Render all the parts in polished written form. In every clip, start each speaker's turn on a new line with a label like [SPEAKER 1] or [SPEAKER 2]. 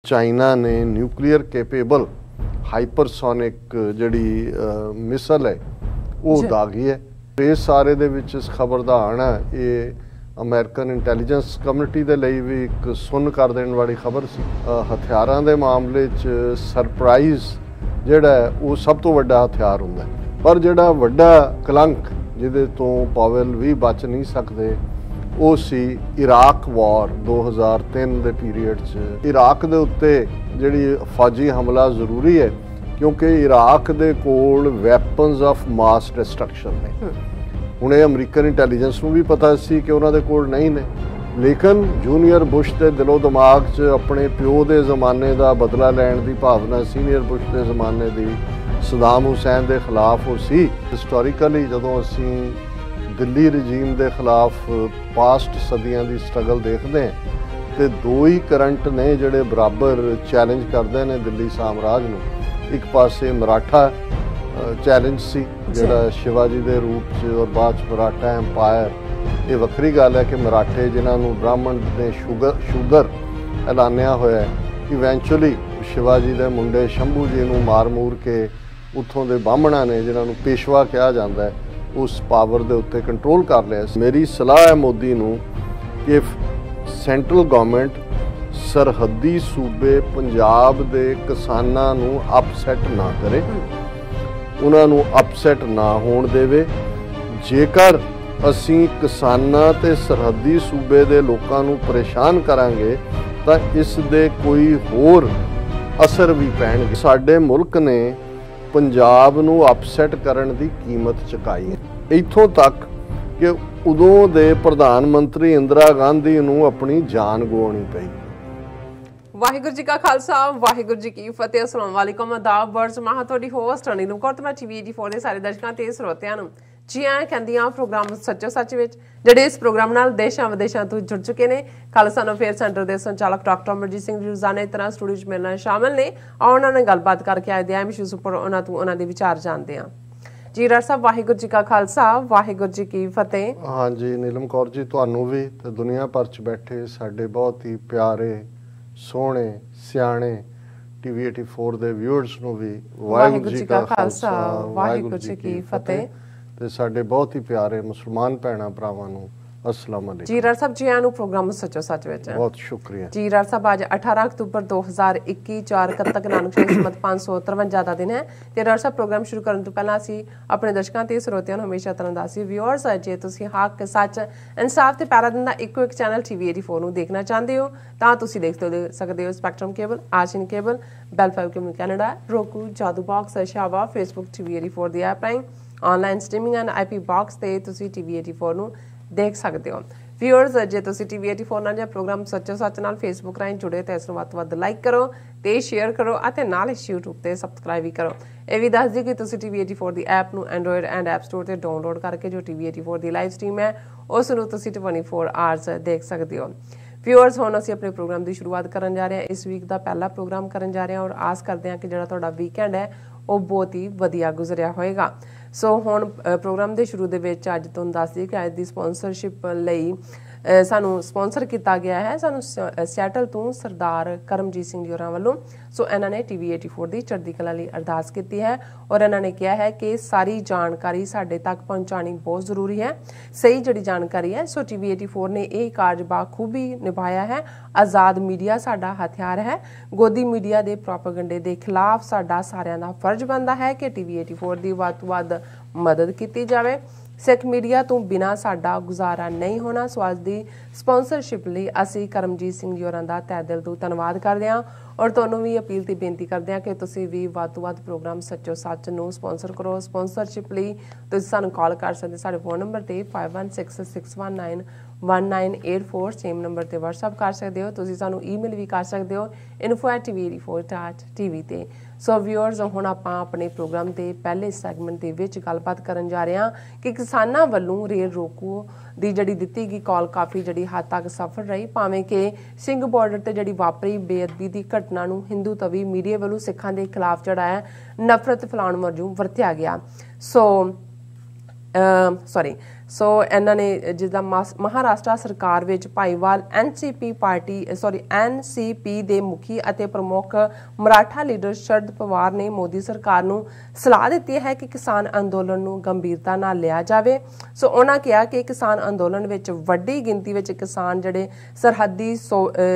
[SPEAKER 1] China ਨੇ nuclear capable hypersonic ਜਿਹੜੀ ਮਿਸਲ ਹੈ ਉਹ ਦਾਗੀ ਹੈ। ਇਸ ਸਾਰੇ ਦੇ ਵਿੱਚ ਇਸ ਖਬਰ ਦਾ ਆਣਾ ਇਹ ਅਮਰੀਕਨ ਇੰਟੈਲੀਜੈਂਸ ਕਮਿਊਨਿਟੀ ਦੇ ਲਈ ਵੀ ਇੱਕ ਸੁੰਨ ਕਰ ਦੇਣ ਵਾਲੀ ਖਬਰ ਸੀ। ਹਥਿਆਰਾਂ ਦੇ ਮਾਮਲੇ 'ਚ ਸਰਪ੍ਰਾਈਜ਼ ਜਿਹੜਾ ਉਹ ਸਭ ਤੋਂ ਵੱਡਾ ਹਥਿਆਰ ਹੁੰਦਾ, ਪਰ ਜਿਹੜਾ ਵੱਡਾ ਕਲੰਕ ਜਿਹਦੇ ਤੋਂ ਪਾਵਲ ਵੀ ਬਚ ਨਹੀਂ ਸਕਦੇ ਉਹ ਸੀ ਇਰਾਕ ਵਾਰ 2003 ਦੇ ਪੀਰੀਅਡ 'ਚ। ਇਰਾਕ ਦੇ ਉੱਤੇ ਜਿਹੜੀ ਫੌਜੀ ਹਮਲਾ ਜ਼ਰੂਰੀ ਹੈ ਕਿਉਂਕਿ ਇਰਾਕ ਦੇ ਕੋਲ ਵੈਪਨਸ ਆਫ ਮਾਸ ਡਿਸਟਰਕਸ਼ਨ ਨੇ। ਹੁਣ ਇਹ ਅਮਰੀਕਨ ਇੰਟੈਲੀਜੈਂਸ ਨੂੰ ਵੀ ਪਤਾ ਸੀ ਕਿ ਉਹਨਾਂ ਦੇ ਕੋਲ ਨਹੀਂ ਨੇ, ਲੇਕਿਨ ਜੂਨੀਅਰ ਬੁਸ਼ ਦੇ ਦਿਲੋਂ ਦਿਮਾਗ 'ਚ ਆਪਣੇ ਪਿਓ ਦੇ ਜ਼ਮਾਨੇ ਦਾ ਬਦਲਾ ਲੈਣ ਦੀ ਭਾਵਨਾ ਸੀਨੀਅਰ ਬੁਸ਼ ਦੇ ਜ਼ਮਾਨੇ ਦੀ ਸਦਾਮ ਹੁਸੈਨ ਦੇ ਖਿਲਾਫ ਉਹ ਸੀ। ਹਿਸਟੋਰੀਕਲੀ ਜਦੋਂ ਅਸੀਂ ਦਿੱਲੀ ਰਜੀਮ ਦੇ ਖਿਲਾਫ ਪਾਸਟ ਸਦੀਆਂ ਦੀ ਸਟਰਗਲ ਦੇਖਦੇ ਹਾਂ ਤੇ ਦੋ ਹੀ ਕਰੰਟ ਨੇ ਜਿਹੜੇ ਬਰਾਬਰ ਚੈਲੰਜ ਕਰਦੇ ਨੇ ਦਿੱਲੀ ਸਾਮਰਾਜ ਨੂੰ। ਇੱਕ ਪਾਸੇ ਮਰਾਠਾ ਚੈਲੰਜ ਸੀ ਜਿਹੜਾ ਸ਼ਿਵਾਜੀ ਦੇ ਰੂਪ 'ਚ ਔਰ ਬਾਅਦ 'ਚ ਮਰਾਠਾ ਐਮਪਾਇਰ। ਇਹ ਵੱਖਰੀ ਗੱਲ ਹੈ ਕਿ ਮਰਾਠੇ ਜਿਨ੍ਹਾਂ ਨੂੰ ਬ੍ਰਾਹਮਣ ਨੇ ਸ਼ੂਦਰ ਐਲਾਨਿਆ ਹੋਇਆ ਹੈ, ਇਵੈਂਚੁਅਲੀ ਸ਼ਿਵਾਜੀ ਦੇ ਮੁੰਡੇ ਸ਼ੰਭੂ ਜੀ ਨੂੰ ਮਾਰ ਮੂਰ ਕੇ ਉੱਥੋਂ ਦੇ ਬਾਹਮਣਾਂ ਨੇ ਜਿਨ੍ਹਾਂ ਨੂੰ ਪੇਸ਼ਵਾ ਕਿਹਾ ਜਾਂਦਾ ਹੈ ਉਸ ਪਾਵਰ ਦੇ ਉੱਤੇ ਕੰਟਰੋਲ ਕਰ ਲਿਆ। ਮੇਰੀ ਸਲਾਹ ਹੈ ਮੋਦੀ ਨੂੰ ਕਿ ਸੈਂਟਰਲ ਗਵਰਨਮੈਂਟ ਸਰਹੱਦੀ ਸੂਬੇ ਪੰਜਾਬ ਦੇ ਕਿਸਾਨਾਂ ਨੂੰ ਅਪਸੈਟ ਨਾ ਕਰੇ, ਉਹਨਾਂ ਨੂੰ ਅਪਸੈਟ ਨਾ ਹੋਣ ਦੇਵੇ। ਜੇਕਰ ਅਸੀਂ ਕਿਸਾਨਾਂ ਤੇ ਸਰਹੱਦੀ ਸੂਬੇ ਦੇ ਲੋਕਾਂ ਨੂੰ ਪਰੇਸ਼ਾਨ ਕਰਾਂਗੇ ਤਾਂ ਇਸ ਦੇ ਕੋਈ ਹੋਰ ਅਸਰ ਵੀ ਪੈਣਗੇ। ਸਾਡੇ ਮੁਲਕ ਨੇ ਪੰਜਾਬ ਨੂੰ ਅਪਸੈਟ ਕਰਨ ਦੀ ਕੀਮਤ ਚੁਕਾਈ ਹੈ, ਇੱਥੋਂ ਤੱਕ ਕਿ ਉਦੋਂ ਦੇ ਪ੍ਰਧਾਨ ਮੰਤਰੀ ਇੰਦਰਾ ਗਾਂਧੀ ਨੂੰ ਆਪਣੀ ਜਾਨ ਗਵਾਉਣੀ ਪਈ।
[SPEAKER 2] ਵਾਹਿਗੁਰੂ ਜੀ ਕਾ ਖਾਲਸਾ ਵਾਹਿਗੁਰੂ ਜੀ ਕੀ ਫਤਿਹ। ਅਸਲਾਮ ਵਾਲੇਕੁਮ, ਆਦਾਬ, ਵਰਜ਼ ਮੈਂ ਤੁਹਾਡੀ ਹੋਸਟ ਨੀਲਮ ਕੌਰ ਤੇ ਮੈਂ TV 84 ਦੇ ਸਾਰੇ ਦਰਸ਼ਕਾਂ ਤੇ ਸਰੋਤਿਆਂ ਨੂੰ ਜੀ ਆਇਆਂ ਕਹਿੰਦੀਆਂ ਪ੍ਰੋਗਰਾਮ ਸੱਚੋ ਸੱਚ ਵਿੱਚ, ਜਿਹੜੇ ਇਸ ਪ੍ਰੋਗਰਾਮ ਨਾਲ ਦੇਸ਼ਾਂ ਵਿਦੇਸ਼ਾਂ ਤੋਂ ਜੁੜ ਚੁੱਕੇ ਨੇ। ਕੱਲ੍ਹ ਸਾਨੂੰ ਫੇਅਰ ਸੈਂਟਰ ਦੇ ਸੰਚਾਲਕ ਡਾਕਟਰ ਅਮਰਜੀਤ ਸਿੰਘ ਜੀ ਰੋਜ਼ਾਨਾ ਇਸ ਤਰ੍ਹਾਂ ਸਟੂਡੀਓ 'ਚ ਮਿਲਣਾ ਸ਼ਾਮਲ ਨੇ। ਉਹਨਾਂ ਨਾਲ ਗੱਲਬਾਤ ਕਰਕੇ ਆਏ ਦੇ ਆ ਇਸ਼ੂਜ਼ ਉੱਪਰ ਉਹਨਾਂ ਤੋਂ ਉਹਨਾਂ ਦੇ ਵਿਚਾਰ ਜਾਣਦੇ ਹਾਂ। ਜੀ ਡਾਕਟਰ ਸਾਹਿਬ, ਵਾਹਿਗੁਰੂ ਜੀ ਕਾ ਖਾਲਸਾ ਵਾਹਿਗੁਰੂ ਜੀ ਕੀ ਫਤਿਹ।
[SPEAKER 1] ਹਾਂਜੀ ਨੀਲਮ ਕੌਰ ਜੀ, ਤੁਹਾਨੂੰ ਵੀ ਤੇ ਦੁਨੀਆ ਭਰ 'ਚ ਬੈਠੇ ਸਾਡੇ ਬਹੁਤ ਹੀ ਪਿਆਰੇ ਸੋਹਣੇ ਸਿਆਣੇ TV 84 ਦੇ ਵਿਊਅਰਸ ਨੂੰ ਵੀ ਵਾਹਿਗੁਰੂ ਜੀ ਕਾ ਖਾਲਸਾ ਵਾਹਿਗੁਰੂ ਜੀ ਕੀ ਫਤਿਹ। ਤੇ ਸਾਡੇ ਬਹੁਤ ਹੀ ਪਿਆਰੇ ਮੁਸਲਮਾਨ ਭੈਣਾਂ ਭਰਾਵਾਂ ਨੂੰ अस्सलाम वालेकुम।
[SPEAKER 2] जी डॉक्टर साहब, जी आया नु प्रोग्राम सचो सच विच
[SPEAKER 1] बहुत शुक्रिया
[SPEAKER 2] जी। डॉक्टर साहब, आज 18 अक्तूबर 2021 4 कतक नानक शाही सम्मत 553 ਦਾ ਦਿਨ ਹੈ ਤੇ ਡਾਕਟਰ ਸਾਹਿਬ ਪ੍ਰੋਗਰਾਮ ਸ਼ੁਰੂ ਕਰਨ ਤੋਂ ਪਹਿਲਾਂ ਅਸੀਂ ਆਪਣੇ ਦਰਸ਼ਕਾਂ ਤੇ ਸਰੋਤਿਆਂ ਨੂੰ ਹਮੇਸ਼ਾ ਤਰ੍ਹਾਂ ਦਾ ਸੀ ਵਿਊਅਰਸ, ਜੇ ਤੁਸੀਂ ਹੱਕ ਸੱਚ ਇਨਸਾਫ ਤੇ ਪੈਰਾ ਦਿਨ ਦਾ ਇੱਕੋ ਇੱਕ ਚੈਨਲ TV 84 ਨੂੰ ਦੇਖਣਾ ਚਾਹੁੰਦੇ ਹੋ ਤਾਂ ਤੁਸੀਂ ਦੇਖ ਸਕਦੇ ਹੋ ਸਪੈਕਟਰਮ ਕੇਬਲ, ਆਸ਼ੀਨ ਕੇਬਲ, ਬੈਲ 5 ਕੇਬਲ ਕੈਨੇਡਾ, roku, ਜਾਦੂ ਬਾਕਸ, ਸ਼ਾਵਾ, Facebook TV 84 ਦੀ ਐਪ ਰਾਹੀਂ online streaming and IP box ਤੇ ਤੁਸੀਂ TV 84 ਨੂੰ ਦੇਖ ਸਕਦੇ ਹੋ। ਵਿਊਅਰਸ, ਜੇ ਤੁਸੀਂ TV 84 ਨਾਲ ਜਾਂ ਪ੍ਰੋਗਰਾਮ ਸੱਚੋ ਸੱਚ ਨਾਲ ਫੇਸਬੁੱਕ ਰਾਹੀਂ ਜੁੜੇ ਤਾਂ ਇਸ ਨੂੰ ਵੱਧ ਤੋਂ ਵੱਧ ਲਾਈਕ ਕਰੋ ਤੇ ਸ਼ੇਅਰ ਕਰੋ ਅਤੇ ਨਾਲ ਇਸ YouTube ਤੇ ਸਬਸਕ੍ਰਾਈਬ ਵੀ ਕਰੋ। ਇਹ ਵੀ ਦੱਸ ਦਿਓ ਕਿ ਤੁਸੀਂ TV 84 ਦੀ ਐਪ ਨੂੰ ਐਂਡਰੋਇਡ ਐਂਡ ਐਪ ਸਟੋਰ ਤੇ ਡਾਊਨਲੋਡ ਕਰਕੇ ਜੋ TV 84 ਦੀ ਲਾਈਵ ਸਟ੍ਰੀਮ ਹੈ ਉਸ ਨੂੰ ਤੁਸੀਂ 24 ਆਵਰਸ ਦੇਖ ਸਕਦੇ ਹੋ। ਵਿਊਅਰਸ, ਹੁਣ ਅਸੀਂ ਆਪਣੇ ਪ੍ਰੋਗਰਾਮ ਦੀ ਸ਼ੁਰੂਆਤ ਕਰਨ ਜਾ ਰਹੇ ਹਾਂ। ਇਸ ਵੀਕ ਦਾ ਪਹਿਲਾ ਪ੍ਰੋਗਰਾਮ ਕਰਨ ਜਾ ਰਹੇ ਹਾਂ ਔਰ ਆਸ ਕਰਦੇ ਹਾਂ ਕਿ ਜਿਹੜਾ ਤੁਹਾਡਾ ਵੀਕਐਂਡ ਹੈ ਉਹ ਬਹੁਤ ਹੀ ਵਧੀਆ ਗੁਜ਼ਰਿਆ ਹੋਏਗਾ। ਸੋ ਹੁਣ ਪ੍ਰੋਗਰਾਮ ਦੇ ਸ਼ੁਰੂ ਦੇ ਵਿੱਚ ਅੱਜ ਤੁਹਾਨੂੰ ਦੱਸ ਦਈਏ ਕਿ ਅੱਜ ਦੀ ਸਪਾਂਸਰਸ਼ਿਪ ਲਈ ਸਾਨੂੰ ਸਪਾਂਸਰ ਕੀਤਾ ਗਿਆ ਹੈ ਸਾਨੂੰ ਸੈਟਲ ਤੋਂ ਸਰਦਾਰ ਕਰਮਜੀਤ ਸਿੰਘ ਜੀ ਹੋਰਾਂ ਵੱਲੋਂ। ਸੋ ਇਹਨਾਂ ਨੇ TV 84 ਦੀ ਚੜ੍ਹਦੀ ਕਲਾ ਲਈ ਅਰਦਾਸ ਕੀਤੀ ਹੈ ਔਰ ਇਹਨਾਂ ਨੇ ਕਿਹਾ ਹੈ ਕਿ ਸਾਰੀ ਜਾਣਕਾਰੀ ਸਾਡੇ ਤੱਕ ਪਹੁੰਚਾਉਣੀ ਬਹੁਤ ਜ਼ਰੂਰੀ ਹੈ, ਸਹੀ ਜਿਹੜੀ ਜਾਣਕਾਰੀ ਹੈ। ਸੋ TV 84 ਨੇ ਇਹ ਕਾਰਜ ਬਾਖੂਬੀ ਨਿਭਾਇਆ ਹੈ। ਆਜ਼ਾਦ ਮੀਡੀਆ ਸਾਡਾ ਹਥਿਆਰ ਹੈ। ਗੋਦੀ ਮੀਡੀਆ ਦੇ ਪ੍ਰੋਪੇਗੈਂਡੇ ਦੇ ਖਿਲਾਫ ਸਾਡਾ ਸਾਰਿਆਂ ਦਾ ਫਰਜ਼ ਬਣਦਾ ਹੈ ਕਿ TV 84 ਦੀ ਵੱਧ ਤੋਂ ਵੱਧ ਮਦਦ ਕੀਤੀ ਜਾਵੇ। ਸਿੱਖ ਮੀਡੀਆ ਤੋਂ ਬਿਨਾਂ ਸਾਡਾ ਗੁਜ਼ਾਰਾ ਨਹੀਂ ਹੋਣਾ। ਸੋ ਅੱਜ ਦੀ ਸਪਾਂਸਰਸ਼ਿਪ ਲਈ ਅਸੀਂ ਕਰਮਜੀਤ ਸਿੰਘ ਜੀ ਹੋਰਾਂ ਦਾ ਤਹਿ ਦਿਲ ਤੋਂ ਧੰਨਵਾਦ ਕਰਦੇ ਹਾਂ ਔਰ ਤੁਹਾਨੂੰ ਵੀ ਅਪੀਲ ਤੇ ਬੇਨਤੀ ਕਰਦੇ ਹਾਂ ਕਿ ਤੁਸੀਂ ਵੀ ਵੱਧ ਤੋਂ ਵੱਧ ਪ੍ਰੋਗਰਾਮ ਸੱਚੋ ਸੱਚ ਨੂੰ ਸਪਾਂਸਰ ਕਰੋ। ਸਪਾਂਸਰਸ਼ਿਪ ਲਈ ਤੁਸੀਂ ਸਾਨੂੰ ਕਾਲ ਕਰ ਸਕਦੇ ਸਾਡੇ ਫੋਨ ਨੰਬਰ ਤੇ 5166191984, ਸੇਮ ਨੰਬਰ ਤੇ WhatsApp ਕਰ ਸਕਦੇ ਹੋ। ਤੁਸੀਂ ਸਾਨੂੰ ਈਮੇਲ ਵੀ ਕਰ ਸਕਦੇ ਹੋ info@tv84.tv ਤੇ। ਸੋ ਵਿਊਅਰਸ, ਹੁਣ ਆਪਾਂ ਆਪਣੇ ਪ੍ਰੋਗਰਾਮ ਦੇ ਪਹਿਲੇ ਸੈਗਮੈਂਟ ਦੇ ਵਿੱਚ ਗੱਲਬਾਤ ਕਰਨ ਜਾ ਰਹੇ ਹਾਂ ਕਿ ਕਿਸਾਨਾਂ ਵੱਲੋਂ ਰੇਲ ਰੋਕੂ ਦੀ ਜਿਹੜੀ ਦਿੱਤੀ ਗਈ ਕਾਲ ਕਾਫੀ ਜਿਹੜੀ ਹੱਦ ਤੱਕ ਸਫਲ ਰਹੀ, ਭਾਵੇਂ ਕਿ ਸਿੰਘ ਬਾਰਡਰ ਤੇ ਜਿਹੜੀ ਵਾਪਰੀ ਬੇਅਦਬੀ ਦੀ ਘਟਨਾ ਨੂੰ ਹਿੰਦੂ ਤਵੀ ਮੀਡੀਆ ਵੱਲੋਂ ਸਿੱਖਾਂ ਦੇ ਖਿਲਾਫ ਜਿਹੜਾ ਹੈ ਨਫ਼ਰਤ ਫੈਲਾਉਣ ਵਜੋਂ ਵਰਤਿਆ ਗਿਆ। ਸੋ ਇਹਨਾਂ ਨੇ ਜਿੱਦਾਂ ਮਹਾਰਾਸ਼ਟਰ ਸਰਕਾਰ ਵਿੱਚ ਭਾਈਵਾਲ ਐਨਸੀਪੀ ਦੇ ਮੁਖੀ ਅਤੇ ਪ੍ਰਮੁੱਖ ਮਰਾਠਾ ਲੀਡਰ ਸ਼ਰਦ ਪਵਾਰ ਨੇ ਮੋਦੀ ਸਰਕਾਰ ਨੂੰ ਸਲਾਹ ਦਿੱਤੀ ਹੈ ਕਿ ਕਿਸਾਨ ਅੰਦੋਲਨ ਨੂੰ ਗੰਭੀਰਤਾ ਨਾਲ ਲਿਆ ਜਾਵੇ। ਸੋ ਉਹਨਾਂ ਕਿਹਾ ਕਿ ਕਿਸਾਨ ਅੰਦੋਲਨ ਵਿੱਚ ਵੱਡੀ ਗਿਣਤੀ ਵਿੱਚ ਕਿਸਾਨ ਜਿਹੜੇ ਸਰਹੱਦੀ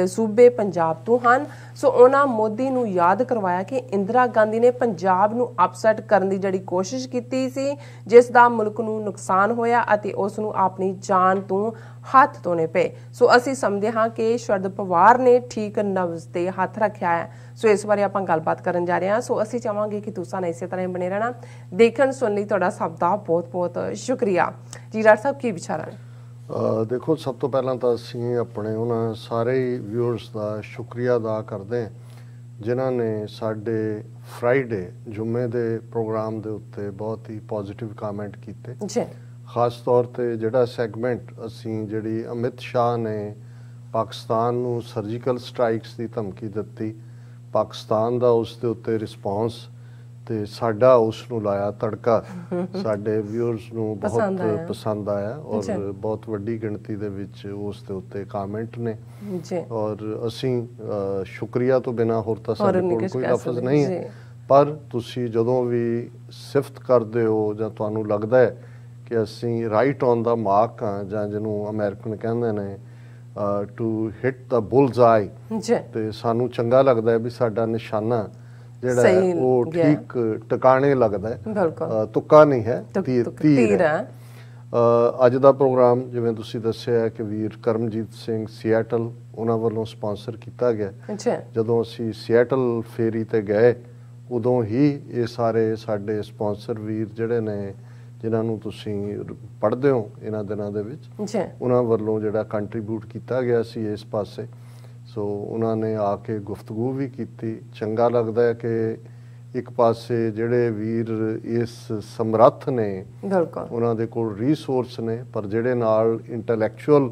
[SPEAKER 2] ਸੂਬੇ ਪੰਜਾਬ ਤੋਂ ਹਨ। ਸੋ ਉਹਨਾਂ ਮੋਦੀ ਨੂੰ ਯਾਦ ਕਰਵਾਇਆ ਕਿ ਇੰਦਰਾ ਗਾਂਧੀ ਨੇ ਪੰਜਾਬ ਨੂੰ ਅਪਸੈਟ ਕਰਨ ਦੀ ਜਿਹੜੀ ਕੋਸ਼ਿਸ਼ ਕੀਤੀ ਸੀ, ਜਿਸ ਦਾ ਮੁਲਕ ਨੂੰ ਨੁਕਸਾਨ ਹੋਇਆ ਅਤੇ ਉਸ ਨੂੰ ਆਪਣੀ ਜਾਨ ਤੋਂ ਹੱਥ ਧੋਣੇ ਪਏ। ਸੋ ਅਸੀਂ ਸਮਝਦੇ ਹਾਂ ਕਿ ਸ਼ਰਦ ਪਵਾਰ ਨੇ ਠੀਕ ਨਬਜ਼ ਤੇ ਹੱਥ ਰੱਖਿਆ ਹੈ। ਸੋ ਇਸ ਬਾਰੇ ਆਪਾਂ ਗੱਲਬਾਤ ਕਰਨ ਜਾ ਰਹੇ ਹਾਂ। ਸੋ ਅਸੀਂ ਚਾਹਾਂਗੇ ਕਿ ਤੁਸੀਂ ਇਸੇ ਤਰ੍ਹਾਂ ਬਣੇ ਰਹਿਣਾ। ਦੇਖਣ ਸੁਣਨ ਲਈ ਤੁਹਾਡਾ ਸਭ ਦਾ ਬਹੁਤ ਬਹੁਤ ਸ਼ੁਕਰੀਆ ਜੀ। ਡਾਕਟਰ ਸਾਹਿਬ ਕੀ ਵਿਚਾਰ ਹੈ?
[SPEAKER 1] ਦੇਖੋ, ਸਭ ਤੋਂ ਪਹਿਲਾਂ ਤਾਂ ਅਸੀਂ ਆਪਣੇ ਉਹਨਾਂ ਸਾਰੇ ਵਿਊਅਰਸ ਦਾ ਸ਼ੁਕਰੀਆ ਅਦਾ ਕਰਦੇ ਹਾਂ ਜਿਨ੍ਹਾਂ ਨੇ ਸਾਡੇ ਫਰਾਈਡੇ ਜੁਮੇ ਦੇ ਪ੍ਰੋਗਰਾਮ ਦੇ ਉੱਤੇ ਬਹੁਤ ਹੀ ਪੋਜ਼ਿਟਿਵ ਕਮੈਂਟ ਕੀਤੇ ਜੀ। ਖਾਸ ਤੌਰ ਤੇ ਜਿਹੜਾ ਸੈਗਮੈਂਟ ਅਸੀਂ ਜਿਹੜੀ ਅਮਿਤ ਸ਼ਾਹ ਨੇ ਪਾਕਿਸਤਾਨ ਨੂੰ ਸਰਜੀਕਲ ਸਟ੍ਰਾਈਕਸ ਦੀ ਧਮਕੀ ਦਿੱਤੀ, ਪਾਕਿਸਤਾਨ ਦਾ ਉਸ ਦੇ ਉੱਤੇ ਰਿਸਪੌਂਸ ਤੇ ਸਾਡਾ ਉਸ ਨੂੰ ਲਾਇਆ ਤੜਕਾ, ਸਾਡੇ ਵਿਊਅਰਸ ਨੂੰ ਬਹੁਤ ਪਸੰਦ ਆਇਆ ਔਰ ਬਹੁਤ ਵੱਡੀ ਗਿਣਤੀ ਦੇ ਵਿੱਚ ਉਸ ਦੇ ਉੱਤੇ ਕਮੈਂਟ ਨੇ ਔਰ ਅਸੀਂ ਸ਼ੁਕਰੀਆ ਤੋਂ ਬਿਨਾਂ ਹੋਰ ਤਾਂ ਸਾਡੇ ਕੋਲ ਕੋਈ ਲਫ਼ਜ਼ ਨਹੀਂ ਹੈ। ਪਰ ਤੁਸੀਂ ਜਦੋਂ ਵੀ ਸਿਫਤ ਕਰਦੇ ਹੋ ਜਾਂ ਤੁਹਾਨੂੰ ਲੱਗਦਾ ਹੈ ਕਿ ਅਸੀਂ ਰਾਈਟ ਔਨ ਦਾ ਮਾਰਕ ਹਾਂ ਜਾਂ ਜਿਹਨੂੰ ਅਮਰੀਕਨ ਕਹਿੰਦੇ ਨੇ ਟੂ ਹਿੱਟ ਦਾ ਬੁਲਜ਼ ਆਈ, ਤੇ ਸਾਨੂੰ ਚੰਗਾ ਲੱਗਦਾ ਹੈ ਵੀ ਸਾਡਾ ਨਿਸ਼ਾਨਾ ਜਿਹੜਾ ਹੈ ਉਹ ਠੀਕ ਟਿਕਾਣੇ ਲੱਗਦਾ ਹੈ, ਤੁੱਕਾ ਨਹੀਂ ਹੈ, ਤੀਰ ਹੈ। ਅੱਜ ਦਾ ਪ੍ਰੋਗਰਾਮ ਜਿਵੇਂ ਤੁਸੀਂ ਦੱਸਿਆ ਕਿ ਵੀਰ ਕਰਮਜੀਤ ਸਿੰਘ ਸੀਐਟਲ ਉਹਨਾਂ ਵੱਲੋਂ ਸਪਾਂਸਰ ਕੀਤਾ ਗਿਆ। ਜਦੋਂ ਅਸੀਂ ਸੀਐਟਲ ਫੇਰੀ ਤੇ ਗਏ ਉਦੋਂ ਹੀ ਇਹ ਸਾਰੇ ਸਾਡੇ ਸਪਾਂਸਰ ਵੀਰ ਜਿਹੜੇ ਨੇ ਜਿਨ੍ਹਾਂ ਨੂੰ ਤੁਸੀਂ ਪੜ੍ਹਦੇ ਹੋ ਇਹਨਾਂ ਦਿਨਾਂ ਦੇ ਵਿੱਚ, ਉਹਨਾਂ ਵੱਲੋਂ ਜਿਹੜਾ ਕੰਟਰੀਬਿਊਟ ਕੀਤਾ ਗਿਆ ਸੀ ਇਸ ਪਾਸੇ। ਸੋ ਉਹਨਾਂ ਨੇ ਆ ਕੇ ਗੁਫ਼ਤਗੂ ਵੀ ਕੀਤੀ। ਚੰਗਾ ਲੱਗਦਾ ਹੈ ਕਿ ਇੱਕ ਪਾਸੇ ਜਿਹੜੇ ਵੀਰ ਇਸ ਸਮਰੱਥ ਨੇ, ਉਹਨਾਂ ਦੇ ਕੋਲ ਰਿਸੋਰਸ ਨੇ, ਪਰ ਜਿਹੜੇ ਨਾਲ ਇੰਟੈਲੈਕਚੁਅਲ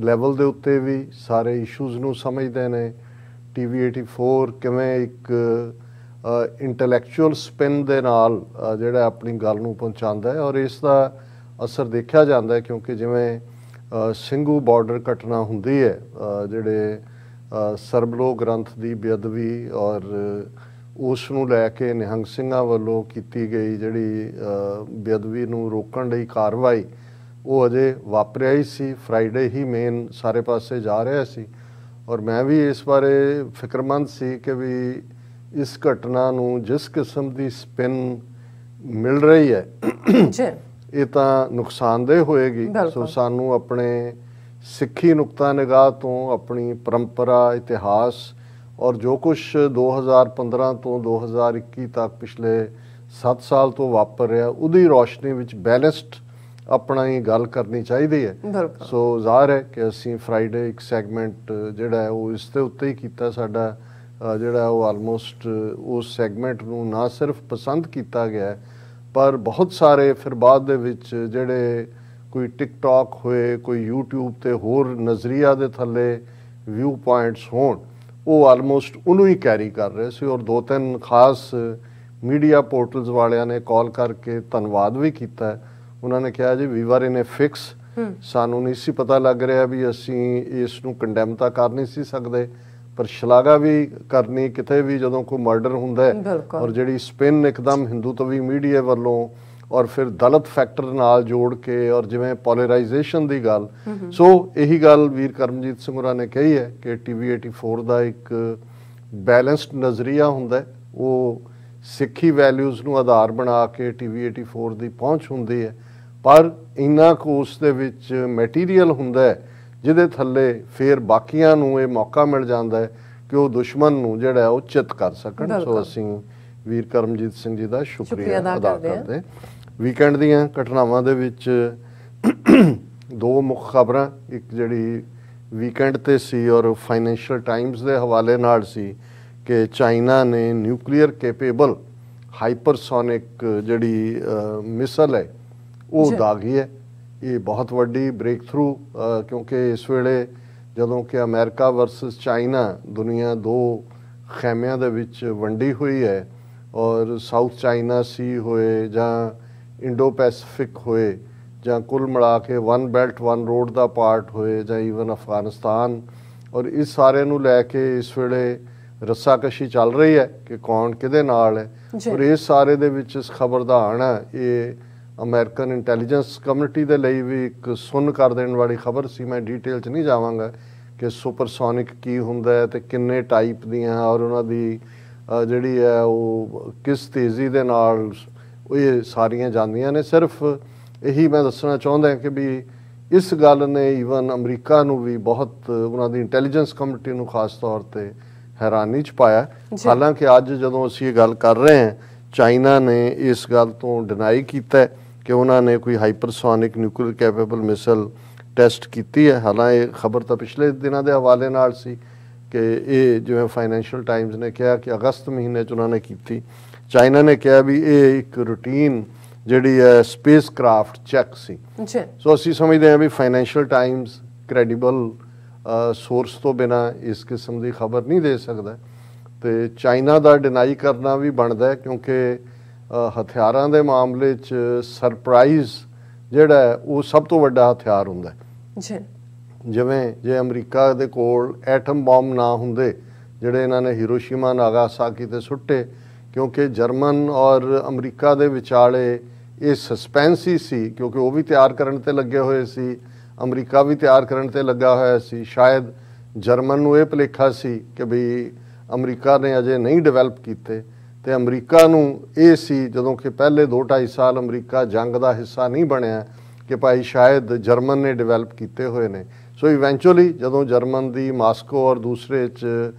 [SPEAKER 1] ਲੈਵਲ ਦੇ ਉੱਤੇ ਵੀ ਸਾਰੇ ਇਸ਼ੂਜ਼ ਨੂੰ ਸਮਝਦੇ ਨੇ। TV 84 ਕਿਵੇਂ ਇੱਕ ਇੰਟੈਲੈਕਚੁਅਲ ਸਪਿਨ ਦੇ ਨਾਲ ਜਿਹੜਾ ਆਪਣੀ ਗੱਲ ਨੂੰ ਪਹੁੰਚਾਉਂਦਾ ਹੈ ਔਰ ਇਸ ਦਾ ਅਸਰ ਦੇਖਿਆ ਜਾਂਦਾ ਹੈ ਕਿਉਂਕਿ ਜਿਵੇਂ ਸਿੰਘੂ ਬਾਰਡਰ ਘਟਨਾ ਹੁੰਦੀ ਹੈ, ਜਿਹੜੇ ਸਰਬਲੋ ਗ੍ਰੰਥ ਦੀ ਬੇਅਦਬੀ ਔਰ ਉਸ ਨੂੰ ਲੈ ਕੇ ਨਿਹੰਗ ਸਿੰਘਾਂ ਵੱਲੋਂ ਕੀਤੀ ਗਈ ਜਿਹੜੀ ਬੇਅਦਬੀ ਨੂੰ ਰੋਕਣ ਲਈ ਕਾਰਵਾਈ, ਉਹ ਅਜੇ ਵਾਪਰਿਆ ਹੀ ਸੀ। ਫਰਾਈਡੇ ਹੀ ਮੇਨ ਸਾਰੇ ਪਾਸੇ ਜਾ ਰਿਹਾ ਸੀ ਔਰ ਮੈਂ ਵੀ ਇਸ ਬਾਰੇ ਫਿਕਰਮੰਦ ਸੀ ਕਿ ਵੀ ਇਸ ਘਟਨਾ ਨੂੰ ਜਿਸ ਕਿਸਮ ਦੀ ਸਪਿਨ ਮਿਲ ਰਹੀ ਹੈ ਇਹ ਤਾਂ ਨੁਕਸਾਨਦੇਹ ਹੋਏਗੀ। ਸੋ ਸਾਨੂੰ ਆਪਣੇ ਸਿੱਖੀ ਨੁਕਤਾ ਨਿਗਾਹ ਤੋਂ ਆਪਣੀ ਪਰੰਪਰਾ, ਇਤਿਹਾਸ ਔਰ ਜੋ ਕੁਛ 2015 ਤੋਂ 2021 ਤੱਕ ਪਿਛਲੇ 7 ਸਾਲ ਤੋਂ ਵਾਪਰ ਰਿਹਾ ਉਹਦੀ ਰੌਸ਼ਨੀ ਵਿੱਚ ਬੈਲੈਂਸਡ ਆਪਣਾ ਹੀ ਗੱਲ ਕਰਨੀ ਚਾਹੀਦੀ ਹੈ। ਸੋ ਜ਼ਾਹਰ ਹੈ ਕਿ ਅਸੀਂ ਫਰਾਈਡੇ ਇੱਕ ਸੈਗਮੈਂਟ ਜਿਹੜਾ ਹੈ ਉਹ ਇਸ ਦੇ ਉੱਤੇ ਹੀ ਕੀਤਾ। ਸਾਡਾ ਜਿਹੜਾ ਉਹ ਆਲਮੋਸਟ ਉਸ ਸੈਗਮੈਂਟ ਨੂੰ ਨਾ ਸਿਰਫ ਪਸੰਦ ਕੀਤਾ ਗਿਆ ਪਰ ਬਹੁਤ ਸਾਰੇ ਫਿਰ ਬਾਅਦ ਦੇ ਵਿੱਚ ਜਿਹੜੇ ਕੋਈ ਟਿਕਟੌਕ ਹੋਏ, ਕੋਈ YouTube ਤੇ ਹੋਰ ਨਜ਼ਰੀਆ ਦੇ ਥੱਲੇ ਵਿਊ ਪੁਆਇੰਟਸ ਹੋਣ, ਉਹ ਆਲਮੋਸਟ ਉਹਨੂੰ ਹੀ ਕੈਰੀ ਕਰ ਰਹੇ ਸੀ ਔਰ 2-3 ਖਾਸ ਮੀਡੀਆ ਪੋਰਟਲਸ ਵਾਲਿਆਂ ਨੇ ਕਾਲ ਕਰਕੇ ਧੰਨਵਾਦ ਵੀ ਕੀਤਾ। ਉਹਨਾਂ ਨੇ ਕਿਹਾ ਜੀ ਵੀ ਆਰ ਇਨ ਅ ਫਿਕਸ, ਸਾਨੂੰ ਨਹੀਂ ਸੀ ਪਤਾ ਲੱਗ ਰਿਹਾ ਵੀ ਅਸੀਂ ਇਸ ਨੂੰ ਕੰਡੈਮ ਤਾਂ ਕਰ ਨਹੀਂ ਸੀ ਸਕਦੇ ਪਰ ਸ਼ਲਾਘਾ ਵੀ ਕਰਨੀ ਕਿਤੇ ਵੀ ਜਦੋਂ ਕੋਈ ਮਰਡਰ ਹੁੰਦਾ ਹੈ ਔਰ ਜਿਹੜੀ ਸਪਿਨ ਇੱਕਦਮ ਹਿੰਦੂਤਵੀ ਮੀਡੀਆ ਵੱਲੋਂ ਔਰ ਫਿਰ ਦਲਿਤ ਫੈਕਟਰ ਨਾਲ ਜੋੜ ਕੇ ਔਰ ਜਿਵੇਂ ਪੋਲਰਾਈਜੇਸ਼ਨ ਦੀ ਗੱਲ। ਸੋ ਇਹੀ ਗੱਲ ਵੀਰ ਕਰਮਜੀਤ ਸਿੰਘ ਹੋਰਾਂ ਨੇ ਕਹੀ ਹੈ ਕਿ TV 84 ਦਾ ਇੱਕ ਬੈਲੈਂਸਡ ਨਜ਼ਰੀਆ ਹੁੰਦਾ ਹੈ, ਉਹ ਸਿੱਖੀ ਵੈਲਿਊਜ਼ ਨੂੰ ਆਧਾਰ ਬਣਾ ਕੇ TV 84 ਦੀ ਪਹੁੰਚ ਹੁੰਦੀ ਹੈ ਪਰ ਇੰਨਾ ਕੁ ਉਸ ਦੇ ਵਿੱਚ ਮੈਟੀਰੀਅਲ ਹੁੰਦਾ ਹੈ ਜਿਹਦੇ ਥੱਲੇ ਫਿਰ ਬਾਕੀਆਂ ਨੂੰ ਇਹ ਮੌਕਾ ਮਿਲ ਜਾਂਦਾ ਹੈ ਕਿ ਉਹ ਦੁਸ਼ਮਣ ਨੂੰ ਜਿਹੜਾ ਉਹ ਚਿੱਤ ਕਰ ਸਕਣ। ਸੋ ਅਸੀਂ ਵੀਰ ਕਰਮਜੀਤ ਸਿੰਘ ਜੀ ਦਾ ਸ਼ੁਕਰੀਆ ਅਦਾ ਕਰਦੇ। ਵੀਕਐਂਡ ਦੀਆਂ ਘਟਨਾਵਾਂ ਦੇ ਵਿੱਚ 2 ਮੁੱਖ ਖਬਰਾਂ, ਇੱਕ ਜਿਹੜੀ ਵੀਕਐਂਡ ਤੇ ਸੀ ਔਰ ਫਾਈਨੈਂਸ਼ੀਅਲ ਟਾਈਮਸ ਦੇ ਹਵਾਲੇ ਨਾਲ ਸੀ ਕਿ ਚਾਈਨਾ ਨੇ ਨਿਊਕਲੀਅਰ ਕੈਪੇਬਲ ਹਾਈਪਰਸੋਨਿਕ ਜਿਹੜੀ ਮਿਸਲ ਹੈ ਉਹ ਦਾਗੀ ਹੈ। ਇਹ ਬਹੁਤ ਵੱਡੀ ਬ੍ਰੇਕ ਥਰੂ ਕਿਉਂਕਿ ਇਸ ਵੇਲੇ ਜਦੋਂ ਕਿ ਅਮਰੀਕਾ ਵਰਸਸ ਚਾਈਨਾ ਦੁਨੀਆ 2 ਖੈਮਿਆਂ ਦੇ ਵਿੱਚ ਵੰਡੀ ਹੋਈ ਹੈ ਔਰ ਸਾਊਥ ਚਾਈਨਾ ਸੀ ਹੋਏ ਜਾਂ ਇੰਡੋ ਪੈਸੀਫਿਕ ਹੋਏ ਜਾਂ ਕੁੱਲ ਮਿਲਾ ਕੇ ਵਨ ਬੈਲਟ ਵਨ ਰੋਡ ਦਾ ਪਾਰਟ ਹੋਏ ਜਾਂ ਈਵਨ ਅਫਗਾਨਿਸਤਾਨ, ਔਰ ਇਸ ਸਾਰੇ ਨੂੰ ਲੈ ਕੇ ਇਸ ਵੇਲੇ ਰੱਸਾਕਸ਼ੀ ਚੱਲ ਰਹੀ ਹੈ ਕਿ ਕੌਣ ਕਿਹਦੇ ਨਾਲ ਹੈ। ਔਰ ਇਸ ਸਾਰੇ ਦੇ ਵਿੱਚ ਇਸ ਖਬਰ ਦਾ ਆਉਣਾ ਇਹ ਅਮਰੀਕਨ ਇੰਟੈਲੀਜੈਂਸ ਕਮਿਊਨਿਟੀ ਦੇ ਲਈ ਵੀ ਇੱਕ ਸੁੰਨ ਕਰ ਦੇਣ ਵਾਲੀ ਖਬਰ ਸੀ। ਮੈਂ ਡਿਟੇਲ 'ਚ ਨਹੀਂ ਜਾਵਾਂਗਾ ਕਿ ਸੁਪਰਸੋਨਿਕ ਕੀ ਹੁੰਦਾ ਹੈ ਤੇ ਕਿੰਨੇ ਟਾਈਪ ਦੀਆਂ ਔਰ ਉਹਨਾਂ ਦੀ ਜਿਹੜੀ ਹੈ ਉਹ ਕਿਸ ਤੇਜ਼ੀ ਦੇ ਨਾਲ ਇਹ ਸਾਰੀਆਂ ਜਾਂਦੀਆਂ ਨੇ। ਸਿਰਫ ਇਹੀ ਮੈਂ ਦੱਸਣਾ ਚਾਹੁੰਦਾ ਕਿ ਵੀ ਇਸ ਗੱਲ ਨੇ ਈਵਨ ਅਮਰੀਕਾ ਨੂੰ ਵੀ ਬਹੁਤ, ਉਹਨਾਂ ਦੀ ਇੰਟੈਲੀਜੈਂਸ ਕਮਿਊਨਿਟੀ ਨੂੰ ਖਾਸ ਤੌਰ ਤੇ ਹੈਰਾਨੀ 'ਚ ਪਾਇਆ। ਹਾਲਾਂਕਿ ਅੱਜ ਜਦੋਂ ਅਸੀਂ ਇਹ ਗੱਲ ਕਰ ਰਹੇ ਹਾਂ, ਚਾਈਨਾ ਨੇ ਇਸ ਗੱਲ ਤੋਂ ਡਿਨਾਈ ਕੀਤਾ ਕਿ ਉਹਨਾਂ ਨੇ ਕੋਈ ਹਾਈਪਰਸੋਨਿਕ ਨਿਊਕਲੀਅਰ ਕੈਪੇਬਲ ਮਿਸਲ ਟੈਸਟ ਕੀਤੀ ਹੈ। ਹਾਲਾਂਕਿ ਇਹ ਖਬਰ ਤਾਂ ਪਿਛਲੇ ਦਿਨਾਂ ਦੇ ਹਵਾਲੇ ਨਾਲ ਸੀ ਕਿ ਇਹ ਜਿਵੇਂ ਫਾਈਨੈਂਸ਼ੀਅਲ ਟਾਈਮਜ਼ ਨੇ ਕਿਹਾ ਕਿ ਅਗਸਤ ਮਹੀਨੇ 'ਚ ਉਹਨਾਂ ਨੇ ਕੀਤੀ। ਚਾਈਨਾ ਨੇ ਕਿਹਾ ਵੀ ਇਹ ਇੱਕ ਰੂਟੀਨ ਜਿਹੜੀ ਹੈ ਸਪੇਸ ਕ੍ਰਾਫਟ ਚੈੱਕ ਸੀ। ਸੋ ਅਸੀਂ ਸਮਝਦੇ ਹਾਂ ਵੀ ਫਾਈਨੈਂਸ਼ੀਅਲ ਟਾਈਮਜ਼ ਕ੍ਰੈਡੀਬਲ ਸੋਰਸ ਤੋਂ ਬਿਨਾਂ ਇਸ ਕਿਸਮ ਦੀ ਖਬਰ ਨਹੀਂ ਦੇ ਸਕਦਾ ਤੇ ਚਾਈਨਾ ਦਾ ਡਿਨਾਈ ਕਰਨਾ ਵੀ ਬਣਦਾ ਕਿਉਂਕਿ ਹਥਿਆਰਾਂ ਦੇ ਮਾਮਲੇ 'ਚ ਸਰਪ੍ਰਾਈਜ਼ ਜਿਹੜਾ ਉਹ ਸਭ ਤੋਂ ਵੱਡਾ ਹਥਿਆਰ ਹੁੰਦਾ ਜੀ। ਜਿਵੇਂ ਜੇ ਅਮਰੀਕਾ ਦੇ ਕੋਲ ਐਟਮ ਬੰਬ ਨਾ ਹੁੰਦੇ ਜਿਹੜੇ ਇਹਨਾਂ ਨੇ ਹੀਰੋਸ਼ੀਮਾ ਨਾਗਾਸਾਕੀ ਤੇ ਸੁੱਟੇ, ਕਿਉਂਕਿ ਜਰਮਨ ਔਰ ਅਮਰੀਕਾ ਦੇ ਵਿਚਾਲੇ ਇਹ ਸਸਪੈਂਸ ਹੀ ਸੀ ਕਿਉਂਕਿ ਉਹ ਵੀ ਤਿਆਰ ਕਰਨ ਤੇ ਲੱਗੇ ਹੋਏ ਸੀ, ਅਮਰੀਕਾ ਵੀ ਤਿਆਰ ਕਰਨ ਤੇ ਲੱਗਾ ਹੋਇਆ ਸੀ। ਸ਼ਾਇਦ ਜਰਮਨ ਨੂੰ ਇਹ ਭੁਲੇਖਾ ਸੀ ਕਿ ਵੀ ਅਮਰੀਕਾ ਨੇ ਅਜੇ ਨਹੀਂ ਡਿਵੈਲਪ ਕੀਤੇ ਤੇ ਅਮਰੀਕਾ ਨੂੰ ਇਹ ਸੀ ਜਦੋਂ ਕਿ ਪਹਿਲੇ 2-2.5 ਸਾਲ ਅਮਰੀਕਾ ਜੰਗ ਦਾ ਹਿੱਸਾ ਨਹੀਂ ਬਣਿਆ ਕਿ ਭਾਈ ਸ਼ਾਇਦ ਜਰਮਨ ਨੇ ਡਿਵੈਲਪ ਕੀਤੇ ਹੋਏ ਨੇ। ਸੋ ਇਵੈਂਚੁਅਲੀ ਜਦੋਂ ਜਰਮਨ ਦੀ ਮਾਸਕੋ ਔਰ ਦੂਸਰੇ 'ਚ